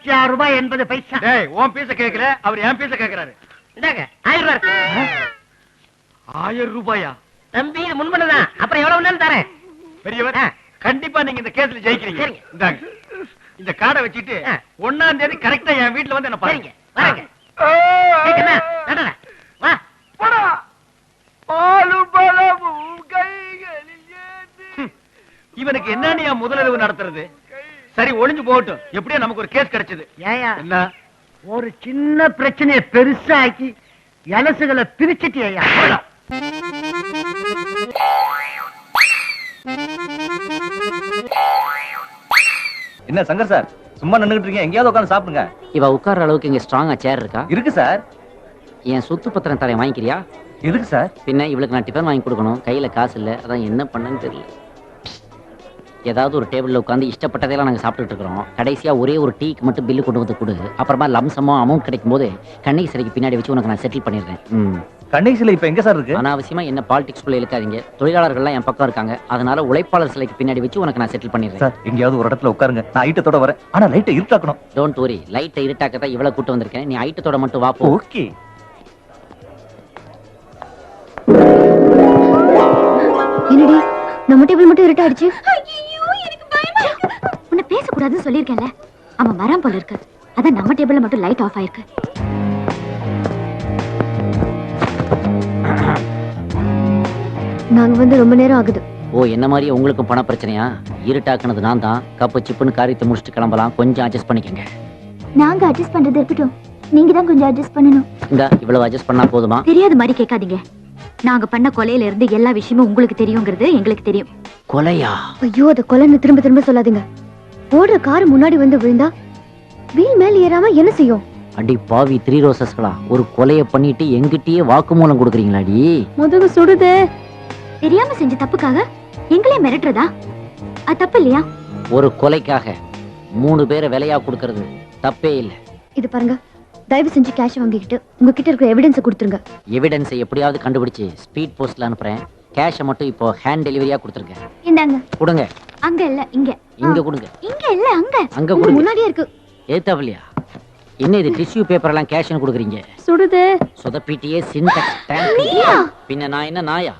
₹56.80. டேய் உன் பீஸ கேக்கல அவர் என் பீஸ கேக்குறாரு. இந்தாங்க 1000 ரூபாய் இருக்கு. 1000 ரூபாயா? தம்பி இது முன்பணம் அப்புறம் எவ்வளவு வேணாலும் தரேன். பெரியவர் கண்டிப்பா நீங்க இந்த கேஸ்ல ஜெயிக்கிறீங்க. இந்தாங்க இந்த கார்டை வச்சிட்டு 1ஆம் தேதி கரெக்டா என் வீட்ல வந்து என்ன பாருங்க. வாங்க. கேக்கனா நடடா. வா. போடா. ஆளுபலமும் கைகளில் ஏந்தி. இவனுக்கு என்னன்னு முதலிரவு நடத்துறது? சரி ஒளிஞ்சு போகட்டும். எப்படியோ நமக்கு ஒரு கேஸ் கிடைச்சது. ஏயா என்ன? ஒரு சின்ன பிரச்சனையை பெருசாக்கி எலசுகளை பிரிச்சிட்டியா? என்ன சங்கர் சார் சும்மா நின்னுகிட்டு இருக்கீங்க, எங்கேயாவது உட்கார்ந்து சாப்பிடுங்க. இவ உட்கார்ற அளவுக்கு இங்க ஸ்ட்ராங்கா சேர் இருக்கா? இருக்கு சார். என் சொத்து பத்திரம் தரேன், வாங்கிக்கிறியா? எதுக்கு சார்? பின்ன இவளுக்கு நான் டிஃபன் வாங்கி கொடுக்கணும், கையில காசு இல்ல, அதான் என்ன பண்ணன்னு தெரியல. ஏதாவது ஒரு டேபிள்ல உட்காந்து இஷ்டப்பட்டதெல்லாம் நாங்க சாப்பிட்டுட்டு இருக்கிறோம். கடைசியா ஒரே ஒரு டீக்கு மட்டும் பில்லு கொண்டு வந்து கொடு. அப்புறமா லம்சமோ அமௌண்ட் கிடைக்கும் போது கண்ணகி சிலைக்கு பின்னாடி வச்சு உனக்கு நான் செட்டில் பண்ணிடுறேன். கண்ணகி சிலை இப்ப எங்க சார் இருக்கு? அனாவசியமா என்ன பாலிடிக்ஸ் குள்ள இழுக்காதீங்க. தொழிலாளர்கள்லாம் என் பக்கம் இருக்காங்க, அதனால உழைப்பாளர் சிலைக்கு பின்னாடி வச்சு உனக்கு நான் செட்டில் பண்ணிடுறேன். சார் எங்கேயாவது ஒரு இடத்துல உட்காருங்க, நான் ஐட்டத்தோட வரேன். ஆனா லைட்டை இருட்டாக்கணும். டோன்ட் வரி, லைட்டை இருட்டாக்கதான் இவ்வளவு கூட்டு வந்திருக்கேன். நீ ஐட்டத்தோட மட்டும் வா போ. ஓகே. என்னடி நம்ம டேபிள் மட்டும் இருட்டாயிடுச்சு? உன்னை பேசக்கூடாதுன்னு சொல்லியிருக்கேன்ல. அவன் வரான் போல இருக்கு, அதான் நம்ம டேபிள்ல மட்டும் லைட் ஆஃப் ஆயிருக்கு. நாங்க வந்து ரொம்ப நேரம் ஆகுது. ஓ, என்ன மாதிரியே உங்களுக்கும் பண பிரச்சனையா? இருட்டாக்குனது நான் தான். கப்பு சிப்புன்னு காரியத்தை முடிச்சுட்டு கிளம்பலாம், கொஞ்சம் அட்ஜஸ்ட் பண்ணிக்கங்க. நாங்க அட்ஜஸ்ட் பண்றது இருக்கட்டும், நீங்க தான் கொஞ்சம் அட்ஜஸ்ட் பண்ணணும். இந்த இவ்வளவு அட்ஜஸ்ட் பண்ணா போதுமா? தெரியாத மாதிரி கேட்காதீங்க. நாங்க பண்ண கொலையில இருந்து எல்லா விஷயமும் உங்களுக்கு தெரியுங்கிறது எங்களுக்கு தெரியும். கொலையா? ஐயோ, அத கொலைன்னு திரும்ப திரும்ப சொல்லாதீங்க. ஓடுற கார் முன்னாடி வந்து விழுந்தா வீல் மேல ஏறாம என்ன செய்யும்? அடி பாவி 3 ரோசஸ்களா, ஒரு கொலைய பண்ணிட்டு எங்கிட்டயே வாக்குமூலம் கொடுக்குறீங்களாடி? முதுகு சுடுதே. தெரியாம செஞ்ச தப்புக்காக எங்களே மிரட்டுறதா? அது தப்பு இல்லையா? ஒரு கொலைக்காக 3 பேரை விலையா கொடுக்கறது தப்பே இல்ல. இது பாருங்க, தயவு செஞ்சு கேஷ் வாங்கிக்கிட்டு உங்ககிட்ட இருக்கிற எவிடன்ஸ் கொடுத்துருங்க. எவிடன்ஸை எப்படியாவது கண்டுபிடிச்சு ஸ்பீட் போஸ்ட்ல அனுப்புறேன். கேஷை மட்டும் இப்போ ஹேண்ட் டெலிவரியா கொடுத்துருங்க. இந்தாங்க. கொடுங்க. அங்க இல்ல, இங்க. இங்க கொடுங்க. இங்க இல்ல, அங்க. அங்க உங்க கொடுங்க. முன்னாடியே இருக்கு. ஏத்தாவலியா? என்ன இது டிஷ்யூ பேப்பர் எல்லாம் கேஷ்னு கொடுக்குறீங்க? சுடுதே. சொதப்பிட்டியே சின்டெக்ஸ் டேங்க். பின்ன நான் என்ன நாயா?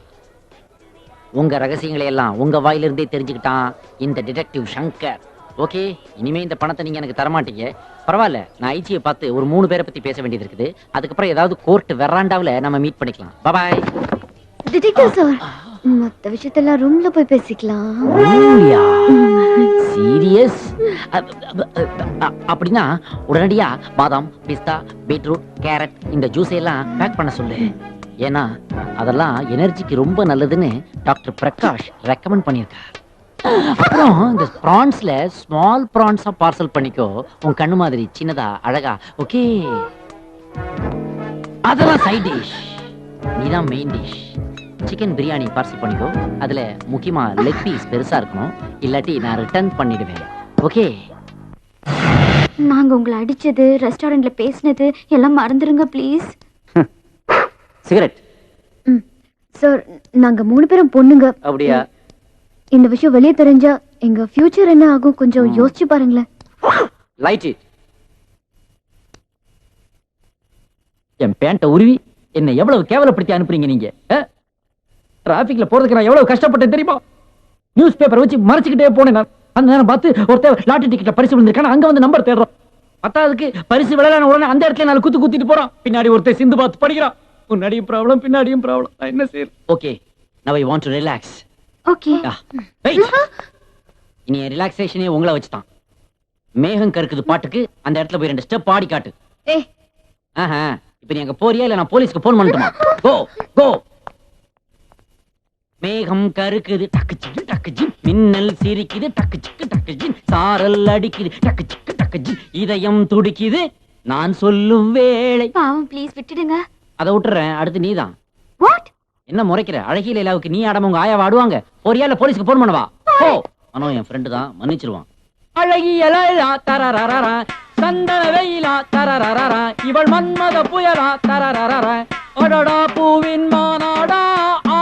உங்க ரகசியங்களை எல்லாம் உங்க வாயிலிருந்தே தெரிஞ்சுக்கிட்டான் இந்த டிடெக்டிவ் சங்கர். ஓகே, இனிமே இந்த பணத்தை நீங்க எனக்கு தரமாட்டீங்க. பரவாயில்ல, நான் ஐஜியை பார்த்து ஒரு 3 பேரை பத்தி பேச வேண்டியது இருக்குது. அதுக்கப்புறம் ஏதாவது கோர்ட் வெராண்டாவில் நம்ம மீட் பண்ணிக்கலாம். பாய். டிடெக்டிவ் சார், மத்த விஷயத்தெல்லாம் ரூம்ல போய் பேசிக்கலாம். சீரியஸ்? அப்படின்னா உடனடியா பாதாம், பிஸ்தா, பீட்ரூட், கேரட் இந்த ஜூஸ் எல்லாம் பேக் பண்ண சொல்லு. ஏன்னா அதெல்லாம் எனர்ஜிக்கு ரொம்ப நல்லதுன்னு டாக்டர் பிரகாஷ் ரெக்கமெண்ட் பண்ணியிருக்கார். அப்புறம் இந்த ப்ரான்ஸ்ல ஸ்மால் ப்ரான்ஸா பார்சல் பண்ணிக்கோ, உன் கண்ணு மாதிரி சின்னதா அழகா. ஓகே, அதெல்லாம் சைட் டிஷ், நீதான் main dish. Chicken biryani parcel பண்ணிக்கோ, அதுல முக்கியமா லெக் பீஸ் பெருசா இருக்கணும், இல்லாட்டி நான் ரிட்டர்ன் பண்ணிடுவேன். ஓகே. நாங்க உங்களை அடிச்சது, ரெஸ்டாரண்ட்ல பேசினது எல்லாம் மறந்துருங்க ப்ளீஸ். சிகரெட். சார், நாங்க 3 பேரும் பொண்ணுங்க. அப்படியா? இந்த விஷயம் வெளியே தெரிஞ்சா எங்க ஃபியூச்சர் என்ன ஆகும் கொஞ்சம் யோசிச்சு பாருங்களேன். Light it. என் பேண்ட உருவி என்ன எவ்வளவு கேவலப்படுத்தி அனுப்புறீங்க நீங்க? டிராபிக்ல போறதுக்கு நான் எவ்வளவு கஷ்டப்பட்டேன் தெரியுமா? நியூஸ் பேப்பர் வச்சு மறைச்சுக்கிட்டே போனேன். நான் அந்த நேரம் பார்த்து ஒருத்தர் லாட்டரி டிக்கெட்ல பரிசு விழுந்திருக்கான, அங்க வந்து நம்பர் தேடுறோம். பத்தாவதுக்கு பரிசு விளையாட உடனே அந்த இடத்துல நான் குத்திட்டு போறான். பின்னாடி ஒருத்தர் சிந்து பார்த்து படிக்கிறான். முன்னாடியும் ப்ராப்ளம், பின்னாடியும் ப்ராப்ளம். நான் என்ன செய்யறது? ஓகே, நவ I want to relax. Okay. இனி ரிலாக்ஸேஷனே உங்களை வச்சுதான். மேகம் கருக்குது பாட்டுக்கு அந்த இடத்துல போய் 2 ஸ்டெப் ஆடி காட்டு. ஆஹா, இப்ப நீ அங்க போறியா இல்ல நான் போலீஸ்க்கு போன் பண்ணட்டுமா? கோ கோ. மேகம் கருக்குது டக்கு சிக்கு டக்கு ஜின், மின்னல் சிரிக்குது டக்கு சிக்கு டக்கு ஜின், சாரல் அடிக்குது டக்கு சிக்கு டக்கு ஜின், இதயம் துடிக்குது நான் சொல்லும் வேளை. பாவம், ப்ளீஸ் விட்டுடுங்க. அதை விட்டுறேன், அடுத்து நீதான். வாட்? என்ன முறைக்கிற? அழகிய லைலாவுக்கு நீ ஆடாம உங்க ஆயாவை ஆடுவாங்க. போறியா இல்ல போலீஸ்க்கு போன் பண்ணவா? ஓ, ஆனா என் ஃப்ரெண்டு தான், மன்னிச்சிருவான். அழகிய லைலா தரரரரா, சந்தன வெயிலா தரரரரா, இவள் மன்மத புயலா தரரரரா, அடடா பூவின் மானாடா. ஓ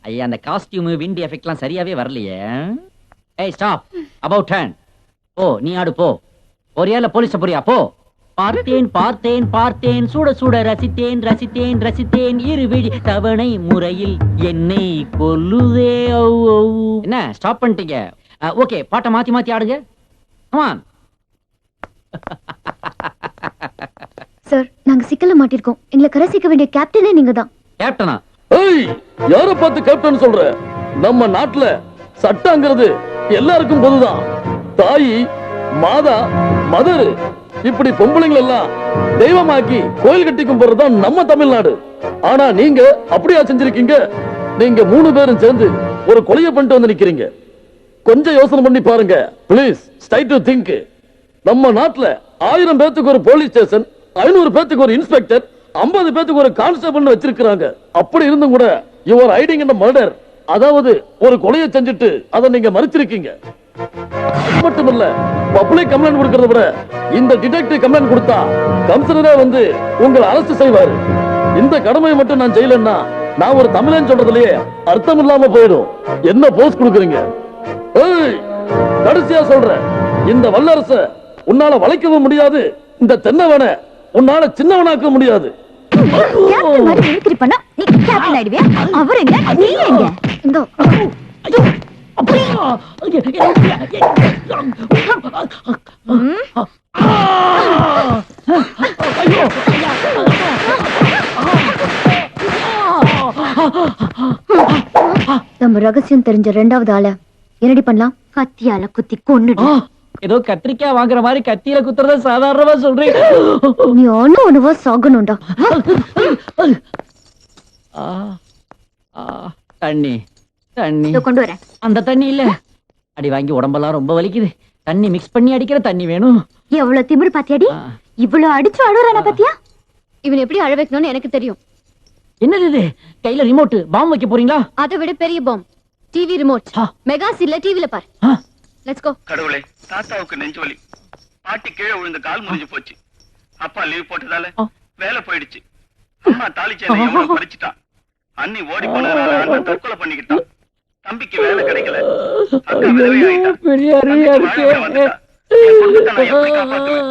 ஐயா, அந்த காஸ்டியூம் விண்ட் எஃபெக்ட்லாம் சரியாவே வரலையே. ஏய் ஸ்டாப், அபௌட் டர்ன். ஓ நீ ஆடு போ. ஒரேல போலீஸ் போறியா போ. பார்த்தேன் பார்த்தேன் பார்த்தேன் சுட சுட ரசித்தேன் ரசித்தேன் ரசித்தேன் இருவிழி தவணை முறையில் என்னை கொல்லுதே. என்ன ஸ்டாப் பண்ணிட்டீங்க? ஓகே, பாட்டை மாத்தி மாத்தி ஆடுங்க. கமான். சார், நாங்க சிக்கல்ல மாட்டிருக்கோம். எங்களை கரைசிக்க வேண்டிய கேப்டனே நீங்க தான். கேப்டனா? ஏய், யார பார்த்து கேப்டன் சொல்ற? நம்ம நாட்டுல சட்டங்கிறது எல்லாருக்கும் பொதுதான். தாயி, மாதா, மதர் இப்படி பொம்பளைங்களை எல்லாம் தெய்வமாக்கி கோயில் கட்டி கும்பிடுறதுதான் நம்ம தமிழ்நாடு. ஆனா நீங்க அப்படியா செஞ்சிருக்கீங்க? நீங்க 3 பேரும் சேர்ந்து ஒரு கொலையை பண்ணிட்டு வந்து நிக்கிறீங்க. கொஞ்சம் யோசனை பண்ணி பாருங்க ப்ளீஸ். ஸ்டை to think. நம்ம நாட்டுல 1000 பேத்துக்கு ஒரு போலீஸ் ஸ்டேஷன், 500 பேத்துக்கு ஒரு இன்ஸ்பெக்டர், 50 பேத்துக்கு ஒரு கான்ஸ்டபிள் வச்சிருக்காங்க. அப்படி இருந்தும் கூட you are hiding in murder. அதாவது ஒரு கொலையை செஞ்சுட்டு அதை நீங்க மறைச்சிருக்கீங்க. மட்டுமல்ல, பப்ளிக் கம்ப்ளைண்ட் கொடுக்கறத விட இந்த டிடெக்டிவ் கம்ப்ளைண்ட் கொடுத்தா கமிஷனரே வந்து உங்களை அரெஸ்ட் செய்வாரு. இந்த கடமையை மட்டும் நான் செய்யலன்னா நான் ஒரு தமிழன் சொல்றதுலயே அர்த்தம் இல்லாம போயிடும். என்ன போஸ் கொடுக்குறீங்க? ஏய், கடைசியா சொல்றேன், இந்த வல்லரச உன்னால வளைக்கவும் முடியாது, இந்த தென்னவனை உன்னால சின்னவனாக்க முடியாது. கேப்டன் மாதிரி மிமிக்ரி பண்ணா நீ கேப்டன் ஆயிடுவியா? அவர் எங்க, நீ எங்க? இந்தோ. நம்ம ரகசியம் தெரிஞ்ச 2வது ஆள என்னடி பண்ணலாம்? கத்தியால குத்தி கொன்னுடு. ஏதோ கத்திரிக்காய் வாங்குற மாதிரி கத்தியில குத்துறத சாதாரணமா சொல்றீங்க. நீ ஒண்ணுவா சாகணும்டா. தண்ணி தண்ணி கொண்டு வரேன். அந்த தண்ணி இல்ல, அடி வாங்கி உடம்பெல்லாம் ரொம்ப வலிக்குது. தண்ணி மிக்ஸ் பண்ணி அடிக்கிற தண்ணி வேணும். எவ்வளவு திமிரு பாத்தியாடி? இவ்வளவு அடிச்சு அழுறான பாத்தியா? இவன் எப்படி அழ வைக்கணும்னு எனக்கு தெரியும். என்னது இது? கையில ரிமோட் பாம் வைக்க போறீங்களா? அதை விட பெரிய பாம் டிவி ரிமோட். மெகா சீல்ல டிவில பாரு. Let's go. கடவுளே, தாத்தாவுக்கு நெஞ்சு வலி, பாட்டி கீழே விழுந்த கால் முறிஞ்சு போச்சு, அப்பா லீவ் போட்டதால வேலை போயிடுச்சு, அம்மா தாலி சேலை எவ்வளவு பறிச்சுட்டான், அண்ணி ஓடி போனதுனால அண்ணன் தற்கொலை பண்ணிக்கிட்டான், தம்பிக்கு வேலை கிடைக்கல, அக்கா விதவை ஆயிட்டா, பெரிய அறியா இருக்கு. என் குடும்பத்தை நான் எப்படி காப்பாத்துவேன்?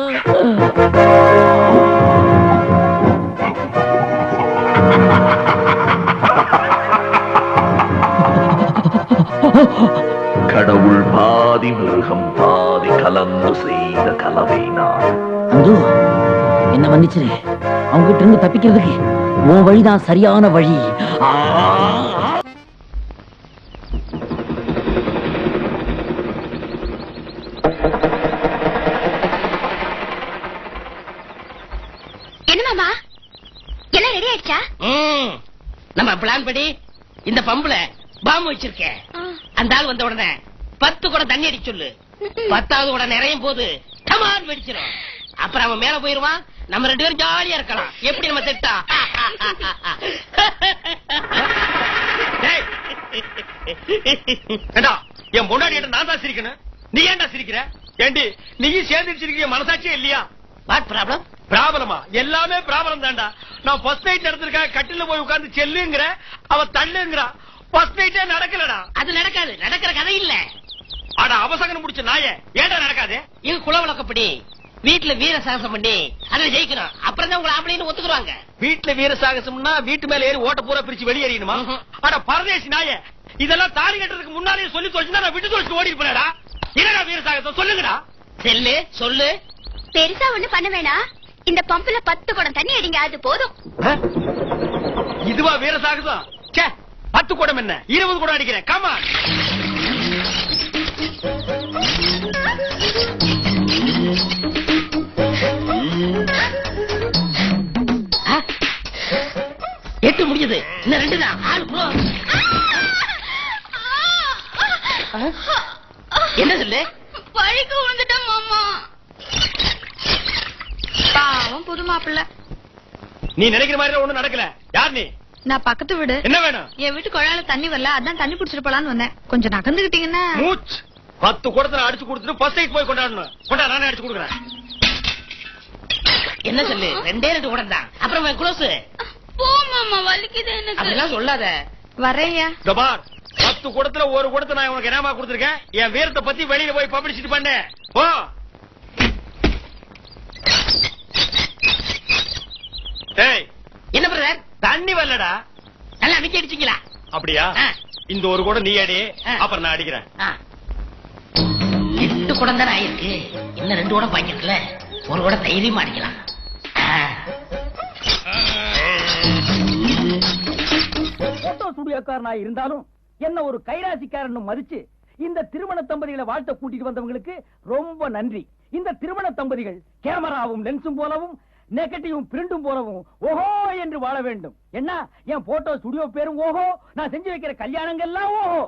கடவுள் பாதி மிருகம் பாதி கலந்து செய்த கலவை நான். அந்து என்ன மன்னிச்சிரு. அவங்க கிட்ட இருந்து தப்பிக்கிறதுக்கு உன் வழிதான் சரியான வழி. என்ன மாமா, எல்லாம் ரெடி ஆயிடுச்சா? நம்ம பிளான் படி இந்த பம்புல பாம்பு வச்சிருக்கேன். அந்த ஆள் வந்த உடனே 10 குடம் தண்ணி அடிச்சு சொல்லு. 10வது குடம் நிறையும் போது கமான் வெடிச்சிடும். அப்புறம் அவன் மேல போயிருவான். நம்ம 2 பேரும் ஜாலியா இருக்கலாம். எப்படி நம்ம செட்டா? என் பொண்டாடி நான் தான் சிரிக்கணும், நீ ஏன்டா சிரிக்கிற? ஏண்டி நீயும் சேர்ந்து சிரிக்கிற மனசாட்சியே இல்லையா? What problem? ப்ராப்ளமா? எல்லாமே ப்ராப்ளம் தான்டா. நான் ஃபர்ஸ்ட் நைட் நடந்திருக்கேன், கட்டில போய் உட்கார்ந்து செல்லுங்கிற, அவ தள்ளுங்கிறா. ஃபர்ஸ்ட் நைட்டே நடக்கலடா. அது நடக்காது, நடக்கிற கதை இல்ல. அட அவசகனம் முடிச்ச நாயே, ஏன்டா நடக்காது? இது குல வழக்கப்படி வீட்டுல வீர சாகசம் பண்ணி அதுல ஜெயிக்கணும். அப்புறம் தான் உங்களை அப்படின்னு ஒத்துக்குறாங்க. வீட்டுல வீர சாகசம்னா வீட்டு மேல ஏறி ஓட்ட பூரா பிரிச்சு வெளியேறியணுமா? அட பரதேசி நாயே, இதெல்லாம் தாலி கட்டுறதுக்கு முன்னாலே சொல்லி தொலைச்சுனா நான் விட்டு தொலைச்சு ஓடி இருப்பேன்டா. என்னடா வீர சாகசம் சொல்லுங்கடா. செல்லு சொல்லு. பெருசா ஒண்ணு பண்ண வேணாம். இந்த பம்புல 10 குடம் தண்ணி அடிங்க, அது போதும். இதுவா வீர சாகசம்? 10 குடம் என்ன, 20 குடம் அடிக்கிறேன். கமான். எட்டு முடிஞ்சது, இன்னும் 2 தான். ஆள் ப்ரோ. என்ன சொல்லு? பழிக்கு விழுந்துட்டேன் மாமா. பாவம் புது மாப்பிள்ள. நீ நினைக்கிற மாதிரி ஒண்ணும் நடக்கல. யார் நீ? நான் பக்கத்து வீடு. என்ன வேணும்? என் வீட்டு குழாயில தண்ணி வரல, அதான் தண்ணி புடிச்சிட்டு போலான்னு வந்தேன். கொஞ்சம் நகர்ந்துகிட்டீங்கன்னா. மூச் 10 குடத்துல அடிச்சு கொடுத்துட்டு ஃபர்ஸ்ட் நைட் போய் கொண்டாடணும். கொண்டா, நானே அடிச்சு கொடுக்குறேன். என்ன சொல்லு? 2 குடம் தான். அப்புறம் க்ளோஸ். போ மாமா, வலிக்குது எனக்கு. அப்படிலாம் சொல்லாத. வரையா. கபார், 10 குடத்துல ஒரு குடத்தை நான் உனக்கு என்னமா கொடுத்துருக்கேன்? என் வீரத்தை பத்தி வெளியில போய் பப்ளிசிட்டி பண்ணு. போ. டேய், என்ன பிரதர்? தண்ணி வரலடா. நல்லா மிக்க அடிச்சீங்களா? அப்படியா? இந்த ஒரு குடம் நீ அடி, அப்புறம் நான் அடிக்கிறேன். 8 குடம் தானே ஆயிருக்கு. இன்னும் 2 குடம் பாக்கெட்ல ஒரு குடம் தைரியமா அடிக்கலாம். போட்டோ ஸ்டுடியோக்காரனா இருந்தாலும் என்ன ஒரு கைராசிக்காரன் மதிச்சு இந்த திருமண தம்பதிகளை வாழ்த்த கூட்டிட்டு வந்தவங்களுக்கு ரொம்ப நன்றி. இந்த திருமண தம்பதிகள் கேமராவும் லென்ஸும் போலவும் நெகட்டிவும் பிரிண்டும் போலவும் ஓஹோ என்று வாழ வேண்டும். என்ன என் போட்டோ ஸ்டுடியோ பேரும் ஓஹோ, நான் செஞ்சு வைக்கிற கல்யாணங்கள்லாம் ஓஹோ.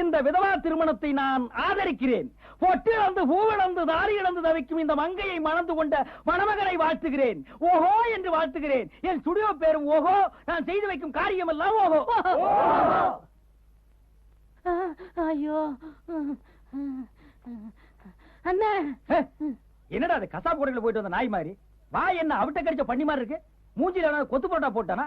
இந்த விதவா திருமணத்தை நான் ஆதரிக்கிறேன். பொட்டு இழந்து பூவிழந்து தாரி இழந்து தவிக்கும் இந்த மங்கையை மணந்து கொண்ட மணமகனை வாழ்த்துகிறேன். ஓஹோ என்று வாழ்த்துகிறேன். என் ஸ்டுடியோ பேரும் ஓஹோ, நான் செய்து வைக்கும் காரியம் எல்லாம் ஓஹோ. ஐயோ அண்ணா, என்னடா அது கசாப் கடையில போயிட்டு வந்த நாய் மாதிரி வா, என்ன அவிட்ட கடிச்ச பண்ணி மாதிரி இருக்கு. மூஞ்சில கொத்து போட்டா போட்டானா?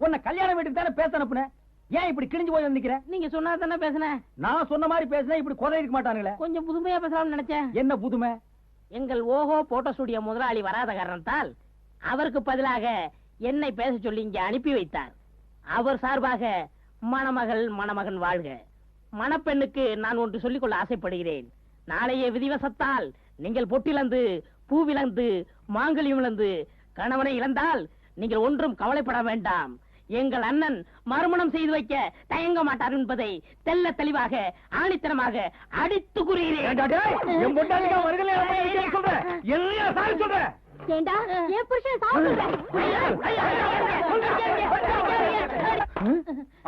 உன்னை கல்யாண வீட்டுக்கு தானே பேச அனுப்புனேன். ஏன் இப்படி கிழிஞ்சு போய் நிக்கிற? நீங்க சொன்னா தானே பேசுனேன். நான் சொன்ன மாதிரி பேசினா இப்படி கொலை இருக்க மாட்டானுங்களே. கொஞ்சம் புதுமையா பேசலாம்னு நினைச்சேன். என்ன புதுமை? எங்கள் ஓஹோ போட்டோ ஸ்டுடியோ முதலாளி வராத காரணத்தால் அவருக்கு பதிலாக என்னை பேச சொல்லி இங்க அனுப்பி வைத்தார். அவர் சார்பாக மணமகள் மணமகன் வாழ்க. மணப்பெண்ணுக்கு நான் ஒன்று சொல்லிக்கொள்ள ஆசைப்படுகிறேன். நாளைய விதிவசத்தால் நீங்கள் பொட்டிலந்து பூவிலந்து மாங்கல்யம் இழந்து கணவனை இழந்தால் நீங்கள் ஒன்றும் கவலைப்பட வேண்டாம். எங்கள் அண்ணன் மறுமணம் செய்து வைக்க தயங்க மாட்டார் என்பதை தெல்ல தெளிவாக ஆணித்தனமாக அடித்து கூறுகிறேன்.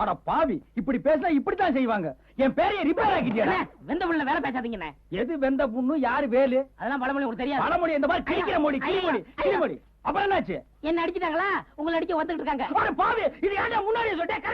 அட பாவி, இப்படி பேசினா இப்படித்தான் செய்வாங்க. என் பேரைய ரிப்பேர் ஆக்கிட்டியா? வெந்த புள்ள வேலை பேசாதீங்க. எது வெந்த புண்ணு, யாரு வேலு? அதெல்லாம் பழமொழி உங்களுக்கு தெரியாது. பழமொழி இந்த மாதிரி கிழிக்கிற மொழி, கிழிமொழி. அப்புறம் என்னாச்சு? என்ன அடிச்சிட்டாங்களா? உங்களை அடிக்க வந்துட்டு இருக்காங்க. பாவி, இது ஏன்டா முன்னாடியே சொல்லிட்டேன்?